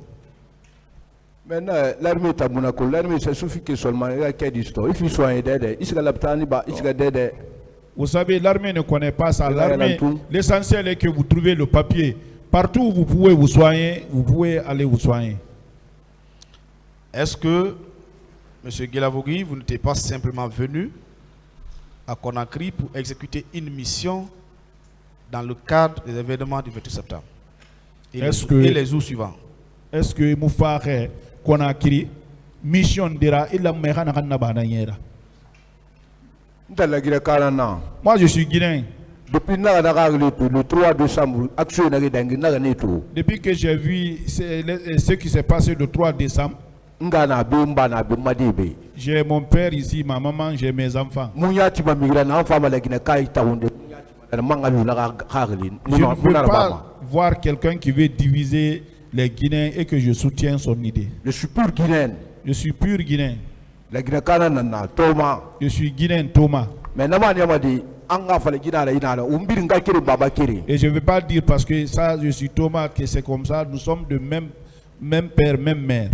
Maintenant l'armée ta Monaco, l'armée ça suffit que seulement il y a quelle histoire. Il faut soigner d'aide, isiga la tani ba isiga d'aide. Vous savez, l'armée ne connaît pas ça. L'armée, l'essentiel est que vous trouvez le papier. Partout où vous pouvez vous soigner, vous pouvez aller vous soigner. Est-ce que, M. Guilavogui, vous n'étiez pas simplement venu à Conakry pour exécuter une mission dans le cadre des événements du 28 septembre et les jours suivants? Est-ce que vous faites Conakry mission dira il a mehana kanabana? Moi je suis guinéen. Depuis le 3 décembre, depuis que j'ai vu ce qui s'est passé le 3 décembre, j'ai mon père ici, ma maman, j'ai mes enfants. Je ne peux pas voir quelqu'un qui veut diviser les Guinéens et que je soutiens son idée. Je suis pur guinéen. Je suis pur guinéen. Je suis guinéen Thomas. Et je ne veux pas dire parce que ça, je suis Thomas, que c'est comme ça. Nous sommes de même père, même mère.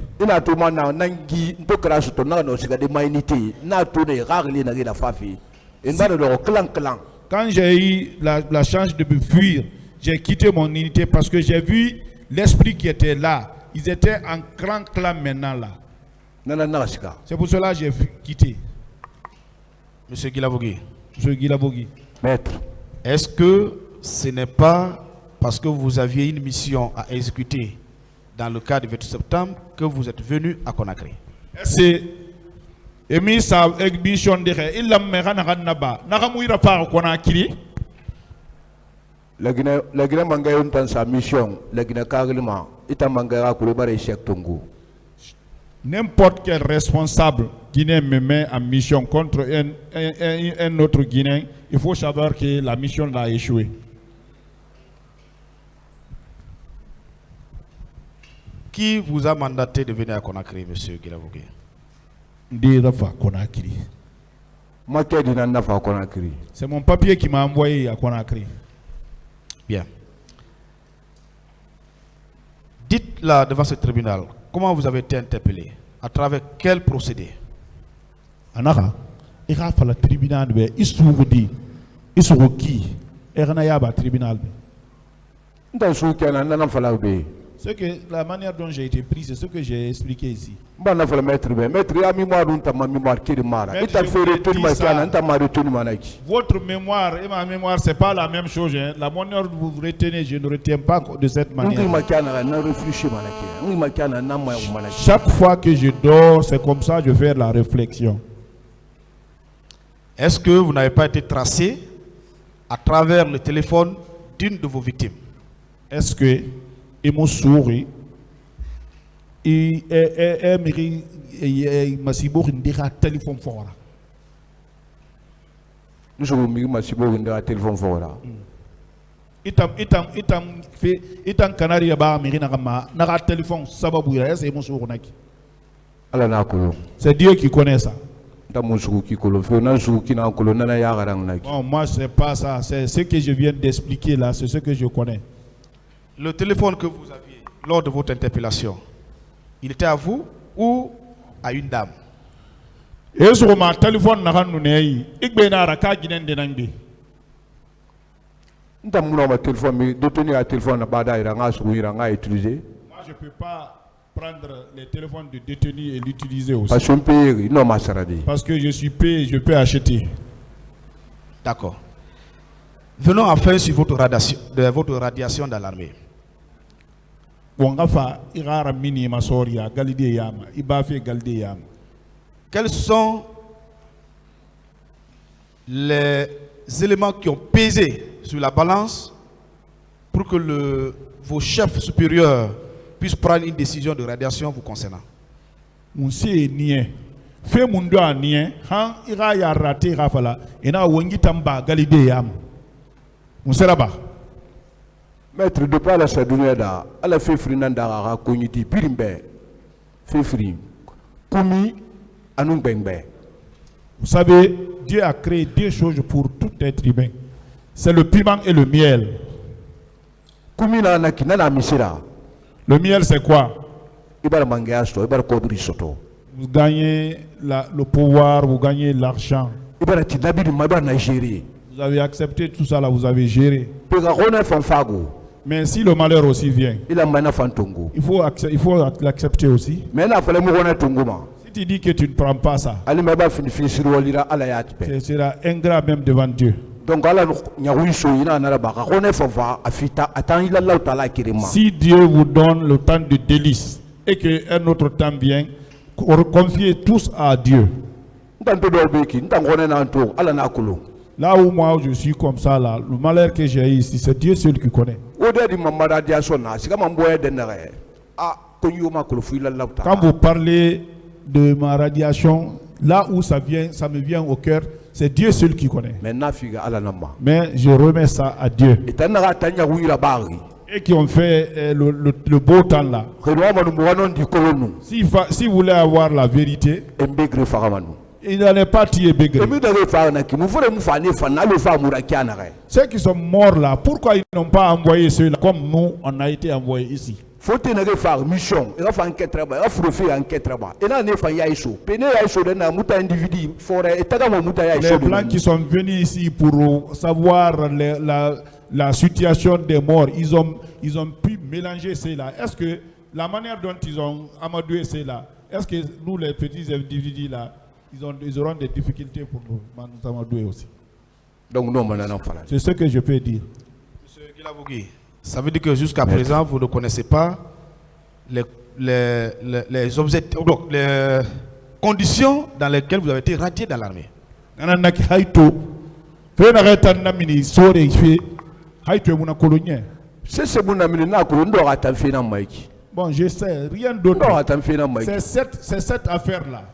Quand j'ai eu la chance de me fuir, j'ai quitté mon unité parce que j'ai vu l'esprit qui était là. Ils étaient en grand clan maintenant là. C'est pour cela que j'ai quitté. Monsieur Guilavogui. Monsieur Guilavogui. Maître. Est-ce que ce n'est pas parce que vous aviez une mission à exécuter dans le cadre du 28 septembre que vous êtes venu à Conakry? C'est sa mission de il a meranaba nakamuira par Conakry. La Guinée manga sa mission, la Guinée carrément, ita manga kule bare Cheikh Tongo. N'importe quel responsable guinéen me met en mission contre un autre Guinéen, il faut savoir que la mission a échoué. Qui vous a mandaté de venir à Conakry, monsieur Guilavogui? C'est mon papier qui m'a envoyé à Conakry. Bien. Dites là devant ce tribunal, comment vous avez été interpellé? À travers quel procédé? Anara, il y a le tribunal, il se qui tribunal. C'est que la manière dont j'ai été pris, c'est ce que j'ai expliqué ici. Votre mémoire et ma mémoire, c'est pas la même chose. Hein. La manière dont vous retenez, je ne retiens pas de cette manière. Chaque fois que je dors, c'est comme ça que je fais la réflexion. Est-ce que vous n'avez pas été tracé à travers le téléphone d'une de vos victimes? Est-ce que il m'a souri et m'a si beau une téléphone fort. Nous avons mis ma si beau une téléphone fort. Itam Canary ba mirina na téléphone sababu ya c'est mon souri naki. C'est Dieu qui connaît ça. Non, moi c'est pas ça, c'est ce que je viens d'expliquer là, c'est ce que je connais. Le téléphone que vous aviez lors de votre interpellation, il était à vous ou à une dame? Et sur mon téléphone, moi je peux pas prendre les téléphones de détenus et l'utiliser aussi. Parce que je suis payé, je peux acheter. D'accord. Venons enfin sur votre radiation dans l'armée. Quels sont les éléments qui ont pesé sur la balance pour que vos chefs supérieurs puissent prendre une décision de radiation vous concernant? Maître de pas la saduneda, à la fefrinanda à cogniti pirimbe, fefri, kumi, anungbenbe. Vous savez, Dieu a créé deux choses pour tout être humain. C'est le piment et le miel. Kumi na nakina na misira. Le miel c'est quoi? Vous gagnez le pouvoir, vous gagnez l'argent. Vous avez accepté tout ça là, vous avez géré. Mais si le malheur aussi vient, il faut l'accepter aussi. Si tu dis que tu ne prends pas ça, ce sera ingrat même devant Dieu. Si Dieu vous donne le temps de délice et qu'un autre temps vient, confiez tous à Dieu. Là où moi je suis comme ça, là, le malheur que j'ai ici, c'est Dieu seul qui connaît. Quand vous parlez de ma radiation, là où ça me vient au cœur, c'est Dieu seul qui connaît. Mais je remets ça à Dieu. Et qui ont fait le beau temps là. Si vous voulez avoir la vérité, il n'allait pas tuer Bégré. Ceux qui sont morts là, pourquoi ils n'ont pas envoyé ceux-là comme nous, on a été envoyés ici? Faut faire mission, il faut enquête là-bas, il faut faire enquête là-bas. Et là, il faut y aller. Les blancs qui sont venus ici pour savoir la situation des morts, ils ont pu mélanger cela. Est-ce que la manière dont ils ont amadoué cela, est-ce que nous les petits individus là, ils auront des difficultés pour nous amadouer aussi? Donc non, c'est ce que je peux dire. Monsieur Guilavogui, ça veut dire que jusqu'à présent, vous ne connaissez pas les conditions dans lesquelles vous avez été radié dans l'armée. Bon, je sais, rien d'autre. Non, attends, fais non, C'est cette affaire-là.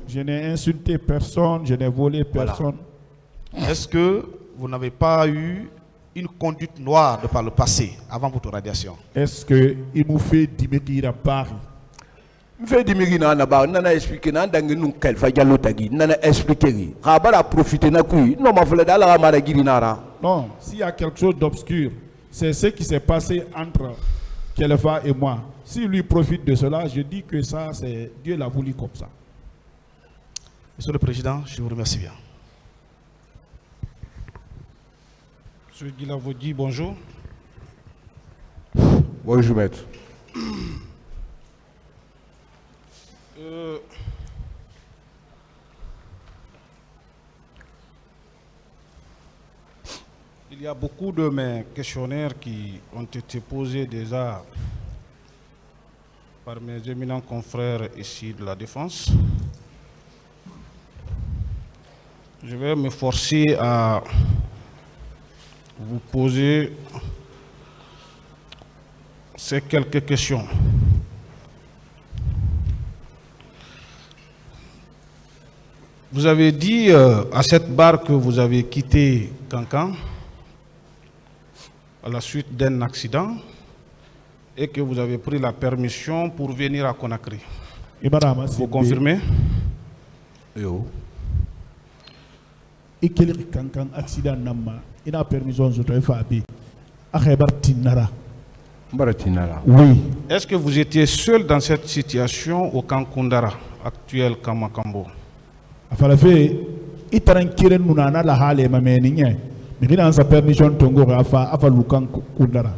Je n'ai insulté personne, je n'ai volé personne. Est-ce que vous n'avez pas eu une conduite noire de par le passé, avant votre radiation? Est-ce qu'il nous fait dimir à Paris? Fait dimir na ba nana expliquer na dangi nun kal fa jallo tagi nana expliquer ha bara profiter na kui non ma fala dala mara giri nara. Non, s'il y a quelque chose d'obscur, c'est ce qui s'est passé entre Kelfa et moi. Si lui profite de cela, je dis que ça, c'est Dieu l'a voulu comme ça. Monsieur le Président, je vous remercie bien. Monsieur Guilavogui, bonjour. Bonjour, maître. Il y a beaucoup de mes questionnaires qui ont été posés déjà par mes éminents confrères ici de la Défense. Je vais me forcer à vous poser ces quelques questions. Vous avez dit à cette barre que vous avez quitté Cancan à la suite d'un accident et que vous avez pris la permission pour venir à Conakry. Vous confirmez? Yo. Et quel Cancan accident nama? Il a permission de se faire Tinara. Oui. Est-ce que vous étiez seul dans cette situation au camp Koundara, actuel Kamakambo? Afalafe, itarankiren munana la hale mameninye. Mais il a sa permission tongo afa lukan Koundara.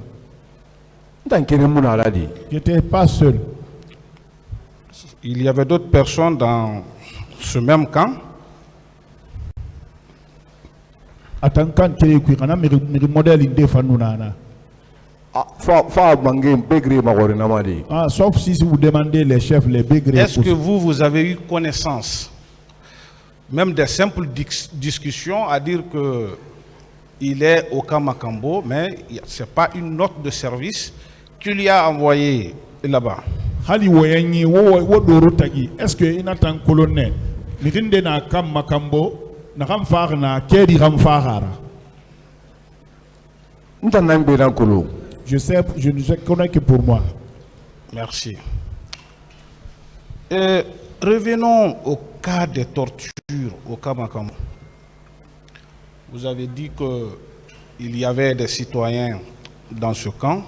J'étais pas seul. Il y avait d'autres personnes dans ce même camp. Sauf si vous demandez les chefs, les bégrés. Est-ce que vous avez eu connaissance, même des simples discussions, à dire que il est au camp Makambo, mais ce n'est pas une note de service qu'il y a envoyé là-bas? Est-ce que il attend colonel? Nitinde na kam Makambo na kam far na kedi kam farara. Je sais, je ne sais connais que pour moi. Merci. Et revenons au cas des tortures au camp Makambo. Vous avez dit qu'il y avait des citoyens dans ce camp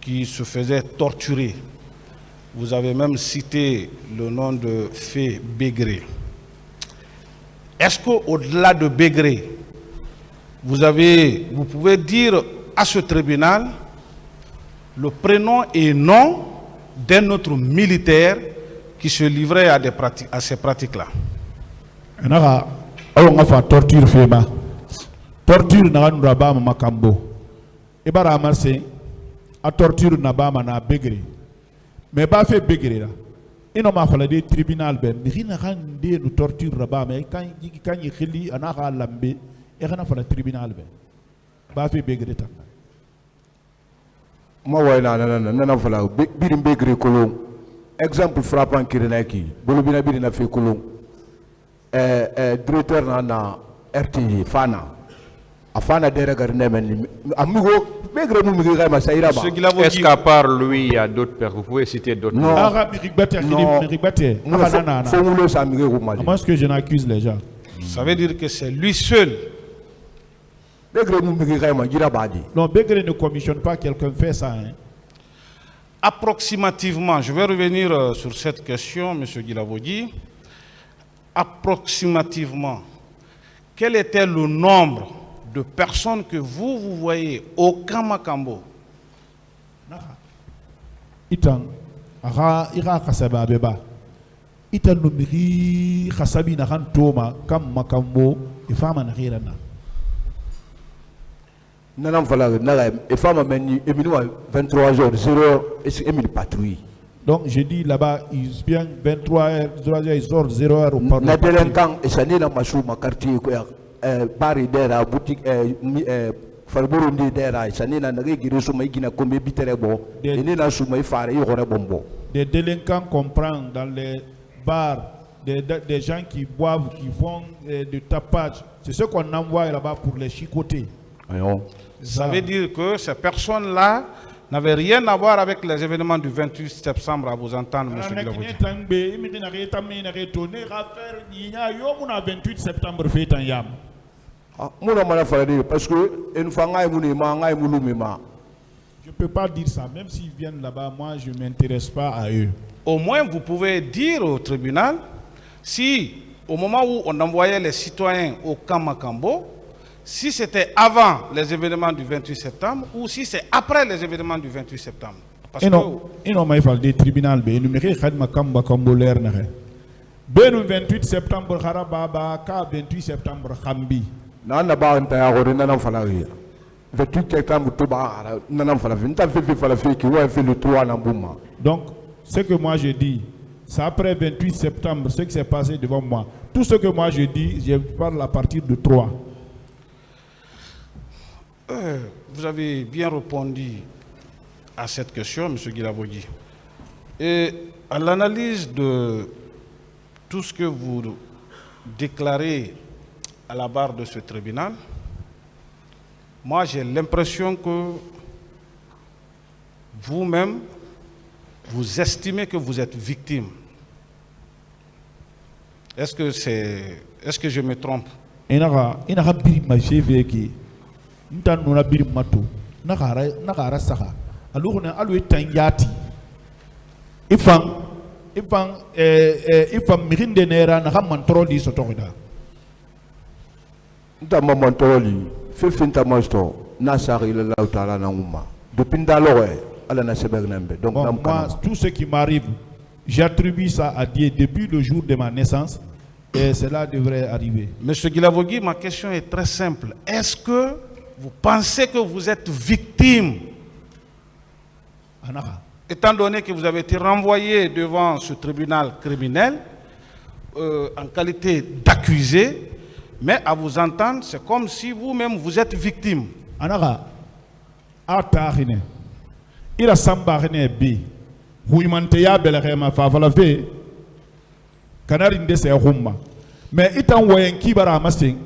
qui se faisaient torturer. Vous avez même cité le nom de Fé Bégré. Est-ce qu'au-delà de Bégré, vous pouvez dire à ce tribunal le prénom et nom d'un autre militaire qui se livrait à ces pratiques-là? On a fait torture fema. Torture na raba Makambo. E bara amarse a torture na ba na Bégré. Mais pas fait Bégré là. Et non ma fala des tribunal ben rina rande nous torture raba mais quand il khili ana lambe et rana fala tribunal ben. Ba fait Bégré ta. Moi ouais na fala birim Bégré kolon. Exemple frappant kirenaki. Bolobina birina fait kolon. Directeur na RTG Fana Afana deregar nemen amigo Bégré mu migi ma sayra ba. Est-ce qu'à part lui il y a d'autres personnes? Vous pouvez citer d'autres? Non. Comment est-ce que je n'accuse les gens? Ça veut dire que c'est lui seul. Non, Bégré ne commissionne pas quelqu'un fait ça. Hein. Approximativement, je vais revenir sur cette question, M. Guilavogui. Approximativement, quel était le nombre de personnes que vous voyez au camp Makambo? Itan, ira kasaba beba. Itan numiri kasabi na kan toma kam Makambo ifama na hirana. Nanam fala na ifama meni eminu 23 heures 0 heures et emile patrouille. Donc je dis là-bas, ils viennent 23 heures, ils sortent 0 heure au pardon. Na délinquant et ça n'est pas ma quartier Paris der boutique farburundi dera sanina nagi giri suma igina kombe bitere bo enina suma ifare i hore bombo. Des délinquants qu'on prend dans les bars, des gens qui boivent, qui font du tapage, c'est ce qu'on envoie là-bas pour les chicoter. Ça veut dire que ces personnes-là n'avaient rien à voir avec les événements du 28 septembre, à vous entendre, M. Guilavogui. Parce que je ne peux pas dire ça, même s'ils viennent là-bas, moi je ne m'intéresse pas à eux. Au moins, vous pouvez dire au tribunal, si au moment où on envoyait les citoyens au camp Makambo, si c'était avant les événements du 28 septembre ou si c'est après les événements du 28 septembre. Parce non, mais il faut des tribunaux, il y a des Makambo l'air. Le 28 septembre, 28 septembre, Khambi. Nana ba ntaya gore nana falari 28 septembre to ba nana falari nta fefe falafé qui ouais fait le 3 na bouma. Donc ce que moi je dis, c'est après 28 septembre ce qui s'est passé devant moi. Tout ce que moi je dis, je parle à partir de 3. Vous avez bien répondu à cette question, M. Guilavogui. Et à l'analyse de tout ce que vous déclarez à la barre de ce tribunal, moi j'ai l'impression que vous-même, vous estimez que vous êtes victime. Est-ce que je me trompe? Donc moi, tout ce qui m'arrive, j'attribue ça à Dieu depuis le jour de ma naissance et cela devrait arriver. Monsieur Guilavogui, ma question est très simple. Est-ce que vous pensez que vous êtes victime, étant donné que vous avez été renvoyé devant ce tribunal criminel en qualité d'accusé, mais à vous entendre, c'est comme si vous-même vous êtes victime. Ira sambarne bi huimante ya belema favala ve kanari ndese humma mais itan woyen kibara masing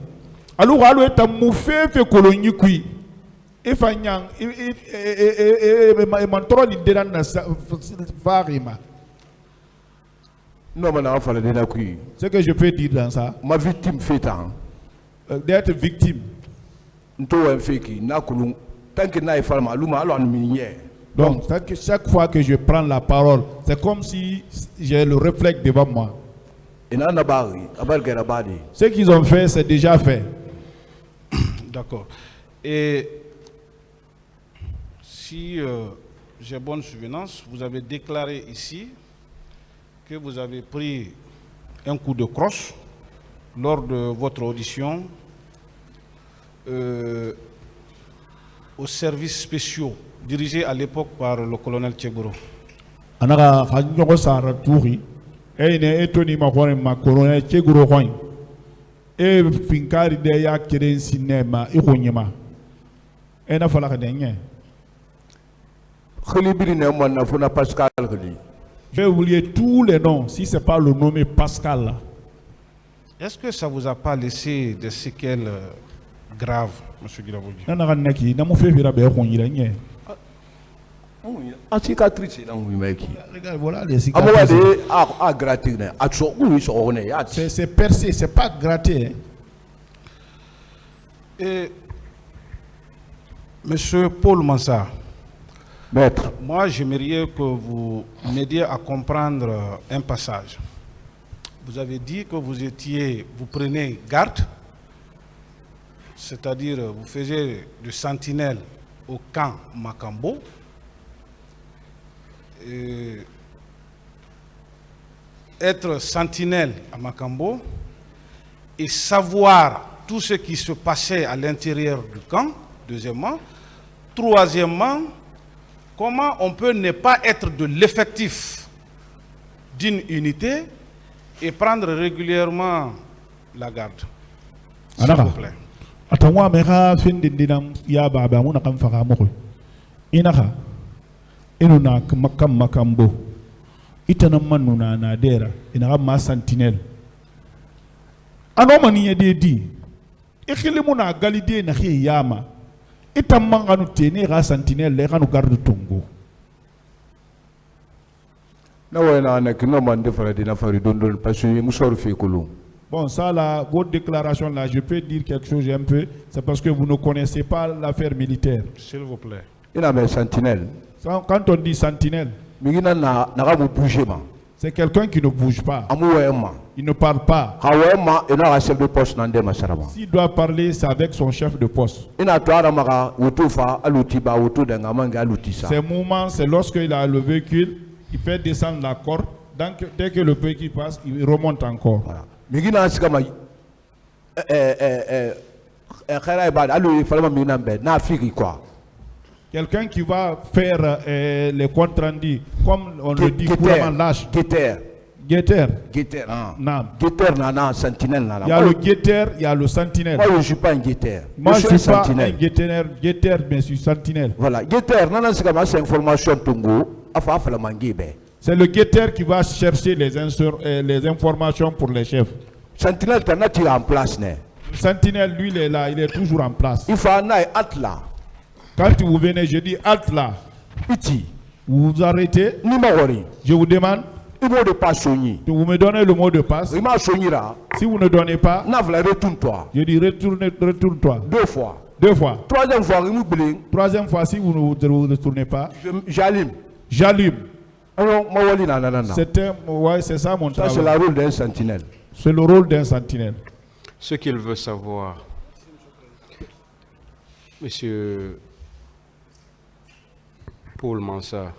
alu alu etam mu fefe kolonyi kui ifanyang mantoro ni deran na farima. Non, mais fallait dire kui. Ce que je peux dire dans ça, ma victime fait tant d'être victime. Nto en feki na kulung tant que na ifalma luma alo anminye. Donc, chaque fois que je prends la parole, c'est comme si j'ai le réflexe devant moi. Ce qu'ils ont fait, c'est déjà fait. D'accord. Et si j'ai bonne souvenance, vous avez déclaré ici que vous avez pris un coup de crosse lors de votre audition aux services spéciaux dirigé à l'époque par le colonel Tchegoro. Anara hanyogo sara turi ene etoni makore ma colonel Tchegoro hoin e finkari de ya keren sinema ikonyema ena fala kadenye khalibiri ne mo na fona Pascal kali. Je vais oublier tous les noms si c'est pas le nommé Pascal. Est-ce que ça vous a pas laissé des séquelles graves, monsieur Guilavogui? Nana neki na mo fefira be khonyira nye. En cicatrice là oui mec. Regarde voilà les cicatrices. À gratter c'est percé, c'est pas gratté. Et monsieur Paul Mansa, maître, moi j'aimerais que vous m'aidiez à comprendre un passage. Vous avez dit que vous prenez garde, c'est-à-dire vous faisiez de sentinelle au camp Makambo. Être sentinelle à Makambo et savoir tout ce qui se passait à l'intérieur du camp, deuxièmement. Troisièmement, comment on peut ne pas être de l'effectif d'une unité et prendre régulièrement la garde. S'il vous plaît. moi mera fin de dinam ya baba muna kam faka mo inaka inuna makambo itana manuna na dera ina ma sentinelle ano mani yede di ikilimu na galide na khiyama itamanganu tene ga sentinelle le kanu garde tongo na wena na kino mande faradi na faridondon parce que musor fi kulum. Bon, ça, là, votre déclaration, là, je peux dire quelque chose un peu. C'est parce que vous ne connaissez pas l'affaire militaire. S'il vous plaît. Il a un sentinelle. Quand on dit sentinelle, c'est quelqu'un qui ne bouge pas. Il ne parle pas. S'il doit parler, c'est avec son chef de poste. Ces moments, c'est lorsqu'il a le véhicule, il fait descendre la corde. Donc, dès que le véhicule passe, il remonte encore. Voilà. Quelqu'un qui va faire les comptes rendus, comme on le dit couramment lâche. Guetteur. Sentinelle. Il y a le guetteur, il y a le sentinelle. Moi, je ne suis pas un guetteur. Moi, je ne suis pas un guetteur, mais je suis sentinelle. Voilà, guetteur, c'est information tongo. C'est le guetteur qui va chercher les informations pour les chefs. Sentinelle, tu es en place. Le sentinelle, lui, il est là, il est toujours en place. Il faut aller là. Quand vous venez, je dis halte là. Petit. Vous vous arrêtez. Je vous demande. Vous me donnez le mot de passe. Si vous ne donnez pas, retourne-toi. Je dis retourne-toi. 2 fois. 2 fois. Troisième fois, si vous ne vous retournez pas, j'allume. C'est ça mon travail. C'est le rôle d'un sentinelle. C'est le rôle d'un sentinelle. Ce qu'il veut savoir, Monsieur Paul Mansa,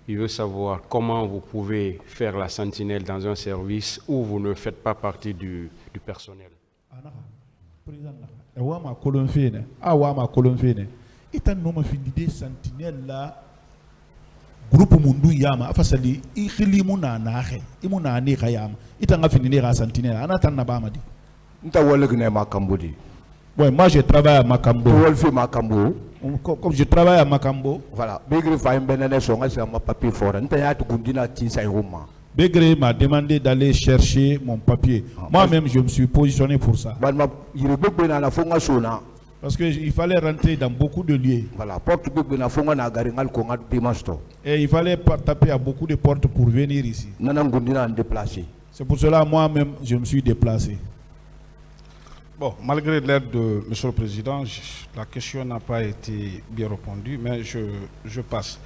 il veut savoir comment vous pouvez faire la sentinelle dans un service où vous ne faites pas partie du personnel. Groupe mundu yama afasali ikhilimu na nahe imuna ni khayama itanga finine ga sentinelle anata na bamadi nta wole gna makambodi. Ouais, moi je travaille à Makambo. Comme je travaille à Makambo. Voilà. Begré m'a demandé d'aller chercher mon papier. Moi-même, je me suis positionné pour ça. Parce qu'il fallait rentrer dans beaucoup de lieux. Voilà. Et il fallait taper à beaucoup de portes pour venir ici. C'est pour cela, moi-même, je me suis déplacé. Bon, malgré l'aide de M. le Président, la question n'a pas été bien répondue, mais je passe.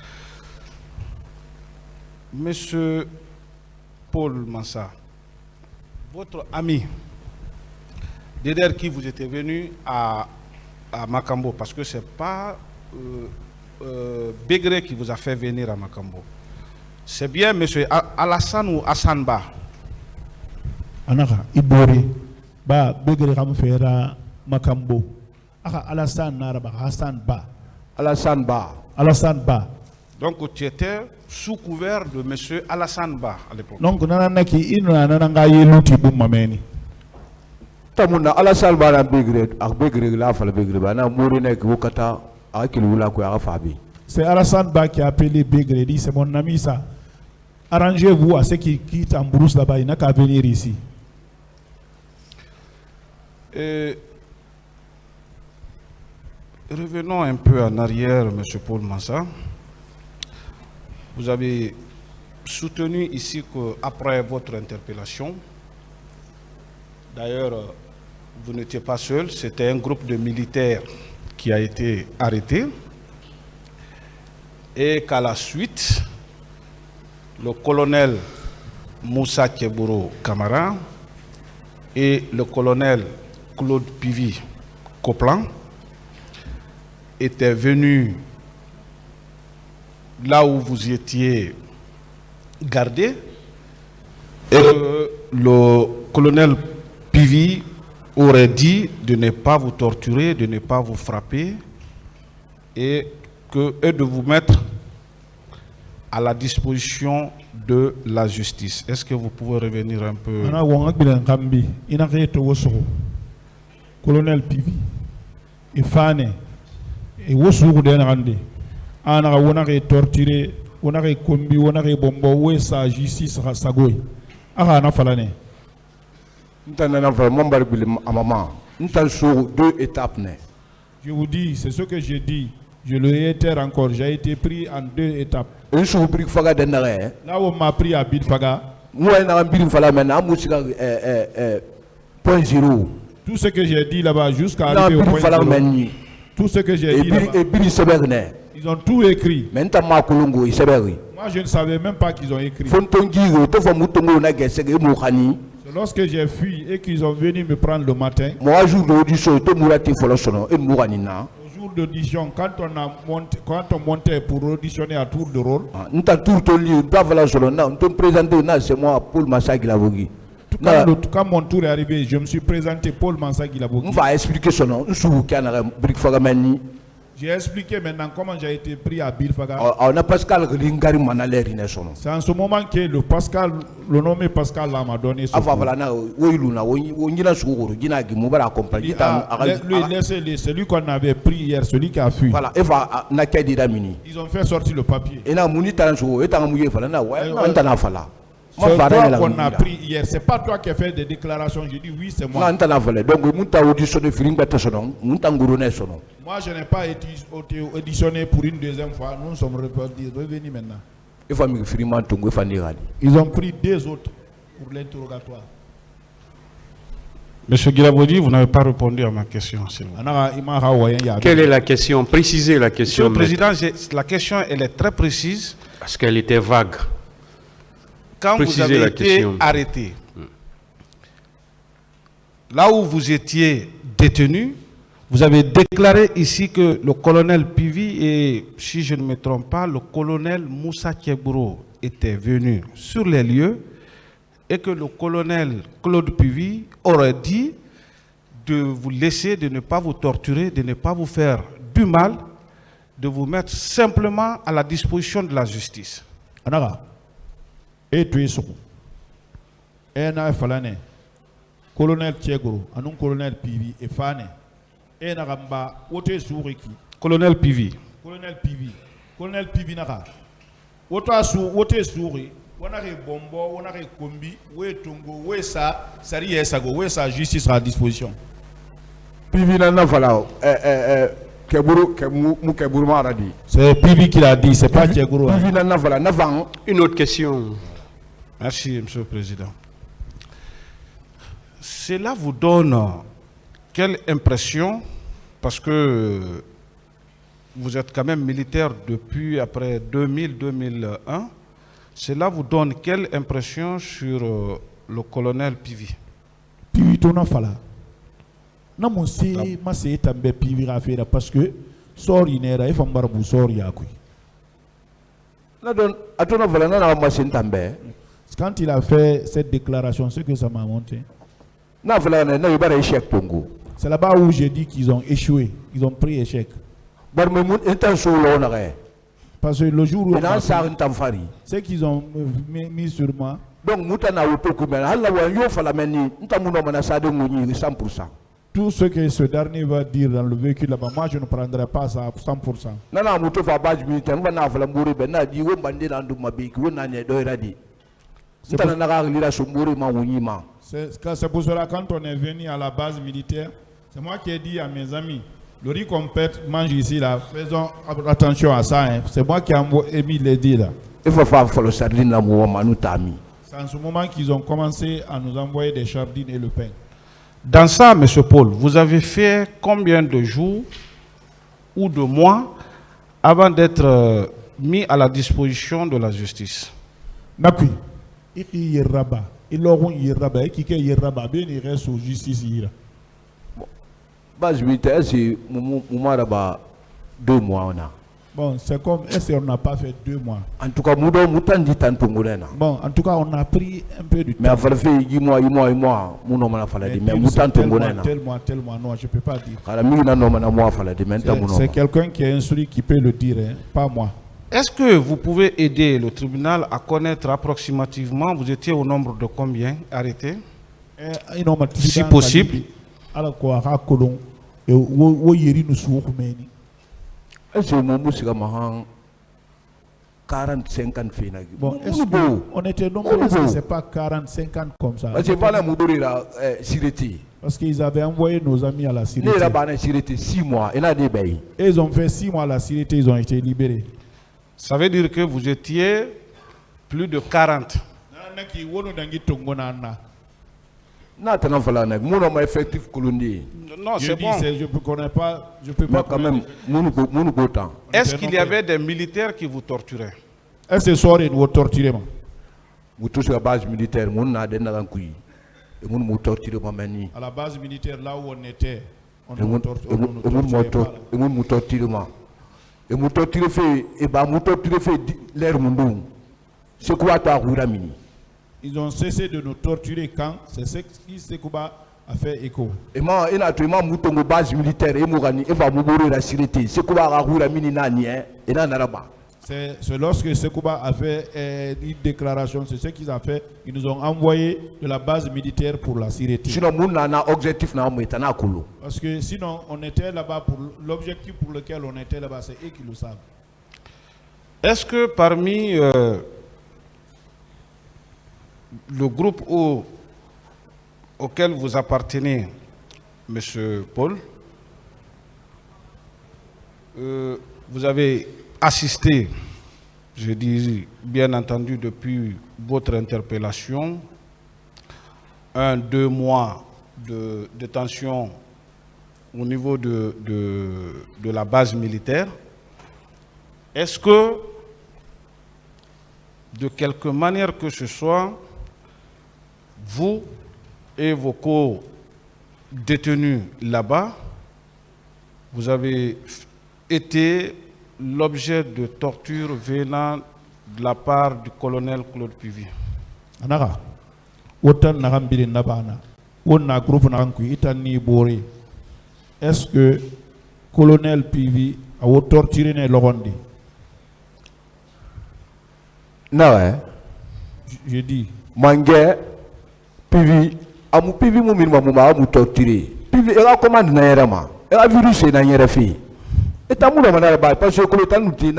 Monsieur Paul Mansa, votre ami, derrière qui vous étiez venu à Makambo, parce que ce n'est pas Begré qui vous a fait venir à Makambo. C'est bien M. Alassane ou Hassan Ba? Anaka, Ibori. Ba Begré kam fera Makambo. Aka Alassane Naraba Hassan Ba. Alassane Ba. Alassane Ba. Donc tu étais sous couvert de M. Alassane Ba à l'époque. Donc nanaki ina nananga yeluti bumameni. Tamuna Alassane Ba na Begré, ak Begré la fa Begré ba na mori nek wukata akilula ko ya fabi. C'est Alassane Ba qui a appelé Begré, dit c'est mon ami ça. Arrangez-vous à ceux qui quittent en brousse là-bas, il n'a qu'à venir ici. Revenons un peu en arrière, M. Paul Mansa. Vous avez soutenu ici qu'après votre interpellation, d'ailleurs, vous n'étiez pas seul, c'était un groupe de militaires qui a été arrêté et qu'à la suite, le colonel Moussa Kebouro Kamara et le colonel Claude Pivy Coplan étaient venus là où vous étiez gardé et le colonel Pivy aurait dit de ne pas vous torturer, de ne pas vous frapper et de vous mettre à la disposition de la justice. Est-ce que vous pouvez revenir un peu? Colonel Pivy, et fane et wosu den rande ana wona re torturer wona re kombi wona re bombo we sa justice sagoy aha na falane ntana vraiment barbili amama ntan sur 2 étapes ne. Je vous dis, c'est ce que je dis. Je le réitère encore. J'ai été pris en 2 étapes. Là où on m'a pris à Bidfaga, point zéro. Tout ce que j'ai dit là-bas jusqu'à arriver au point zéro. Tout ce que j'ai dit là-bas. Ils ont tout écrit. Moi, je ne savais même pas qu'ils ont écrit. C'est lorsque j'ai fui et qu'ils ont venu me prendre le matin. Au jour d'audition, quand on montait pour auditionner à tour de rôle, quand mon tour est arrivé, je me suis présenté Paul Mansa Guilabogui. J'ai expliqué maintenant comment j'ai été pris à Bilfaga. C'est en ce moment que le nommé Pascal là m'a donné son c'est lui qu'on avait pris hier, celui qui a fui. Ils ont fait sortir le papier. C'est toi qu'on a pris hier, c'est pas toi qui as fait des déclarations. Je dis oui, c'est moi. Moi, je n'ai pas auditionné pour une deuxième fois. Nous sommes revenus maintenant. Ils ont pris 2 autres pour l'interrogatoire. Monsieur Guilabogui, vous n'avez pas répondu à ma question. Quelle est la question? Précisez la question. Monsieur le Président, la question elle est très précise. Parce qu'elle était vague. Quand vous avez été arrêté, là où vous étiez détenu, vous avez déclaré ici que le colonel Pivi et, si je ne me trompe pas, le colonel Moussa Kiegburo étaient venus sur les lieux et que le colonel Claude Pivi aurait dit de vous laisser, de ne pas vous torturer, de ne pas vous faire du mal, de vous mettre simplement à la disposition de la justice. Et tu es soukou. Et na falane. Colonel Tiegoro, anon colonel Pivi et Fane. Et na ramba, wote souriki. Colonel Pivi. Colonel Pivi. Colonel Pivi naka. Wote souri. Wonare bombo, wonare kombi, we tongo, we sa, sari esago, we sa justice à disposition. Pivi na fala. C'est Pivi qui l'a dit, c'est pas Tiegoro. Une autre question. Merci, Monsieur le Président. Cela vous donne quelle impression, parce que vous êtes quand même militaire depuis après 2000-2001, cela vous donne quelle impression sur le colonel Pivi? Pivi ton fala. Non, mon c'est ma c'est tambe Pivi a fait parce que sort inera et fambarbu sort yakui. Là donc à ton avala na ma c'est tambe. Quand il a fait cette déclaration, ce que ça m'a montré. C'est là-bas où j'ai dit qu'ils ont échoué, ils ont pris échec. Parce que le jour où c'est qu'ils ont mis sur moi. Tout ce que ce dernier va dire dans le véhicule là-bas, moi je ne prendrai pas ça à 100%. C'est pour cela quand on est venu à la base militaire, c'est moi qui ai dit à mes amis, le riz qu'on mange ici là, faisons attention à ça. Hein. C'est moi qui ai mis les dits là. C'est en ce moment qu'ils ont commencé à nous envoyer des sardines et le pain. Dans ça, M. Paul, vous avez fait combien de jours ou de mois avant d'être mis à la disposition de la justice? Nakui. Il y a rabat. Il y a rabat. Il y a rabat. Il reste aux justice. Base militaire, c'est 2 mois. Bon, c'est comme est-ce qu'on n'a pas fait 2 mois. En tout cas, bon, en tout cas, on a pris un peu de temps. Mais il fallait faire 10 mois, tel mois, non, je ne peux pas dire. C'est quelqu'un qui est instruit qui peut le dire, hein, pas moi. Est-ce que vous pouvez aider le tribunal à connaître approximativement, vous étiez au nombre de combien arrêtés? Si possible. et wo yeri nous souhou meni. Est-ce que mon musique mahan 40-50 fina. Bon, est-ce qu'on était nombreux, est-ce que c'est pas 40-50 comme ça? C'est pas la moudori la Sireti. Parce qu'ils avaient envoyé nos amis à la Syrie. Les rabbins Sireti 6 mois, et là des bails. Et ils ont fait 6 mois à la Syrie, ils ont été libérés. Ça veut dire que vous étiez plus de 40. Effectif colonie. Non, c'est bon. Je ne connais pas, je peux pas. Mais quand même, est-ce qu'il y avait des militaires qui vous torturaient? Est-ce que soir ils vous torturez? Vous touchez la base militaire, mon n'a des narancuis. Et mon nous torture mani. À la base militaire, là où on était, on nous torture. Et mon torture fait, et bah mon torture fait l'air mon. C'est quoi ta rouramini? Ils ont cessé de nous torturer quand c'est ce qui Sekouba a fait écho. Et moi, il a tout le monde base militaire et Mourani, et va mourir la Syrété. C'est quoi la rouramini nani, et nanaraba. C'est lorsque Sekouba a fait une déclaration, c'est ce qu'ils ont fait. Ils nous ont envoyé de la base militaire pour la Syrie. Sinon, mon objectif n'a pas été. Parce que sinon, on était là-bas pour l'objectif pour lequel on était là-bas, c'est eux qui le savent. Est-ce que parmi le groupe auquel vous appartenez, M. Paul, vous avez assisté, je dis bien entendu depuis votre interpellation, 1-2 mois de détention au niveau de la base militaire. Est-ce que, de quelque manière que ce soit, vous et vos co-détenus là-bas, vous avez été l'objet de torture venant de la part du colonel Claude Pivy? Anaka, autant n'agambiri nabana, on a groupe n'aganku itani bori. Est-ce que colonel Pivy a torturé les Lorondi? Non, je dis. Mangé, Pivy, amu Pivy mu minima mu ma mu torturé. Pivy, elle a commandé na yerama, elle a virus na yerafi. Et t'as mon amour parce que le temps nous dit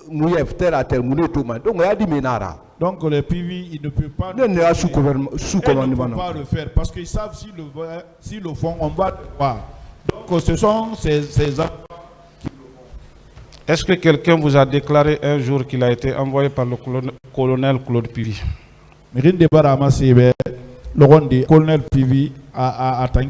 nous y terre à terre, donc il a dit Ménara. Donc le PV il ne peut pas. Il ne sous commandement. Ne peut pas le faire parce qu'ils savent s'ils le font, on va le voir. Donc ce sont ces enfants qui le font. Est-ce que quelqu'un vous a déclaré un jour qu'il a été envoyé par le colonel Claude Pivy? Mais rien de barama c'est le colonel Pivy a atteint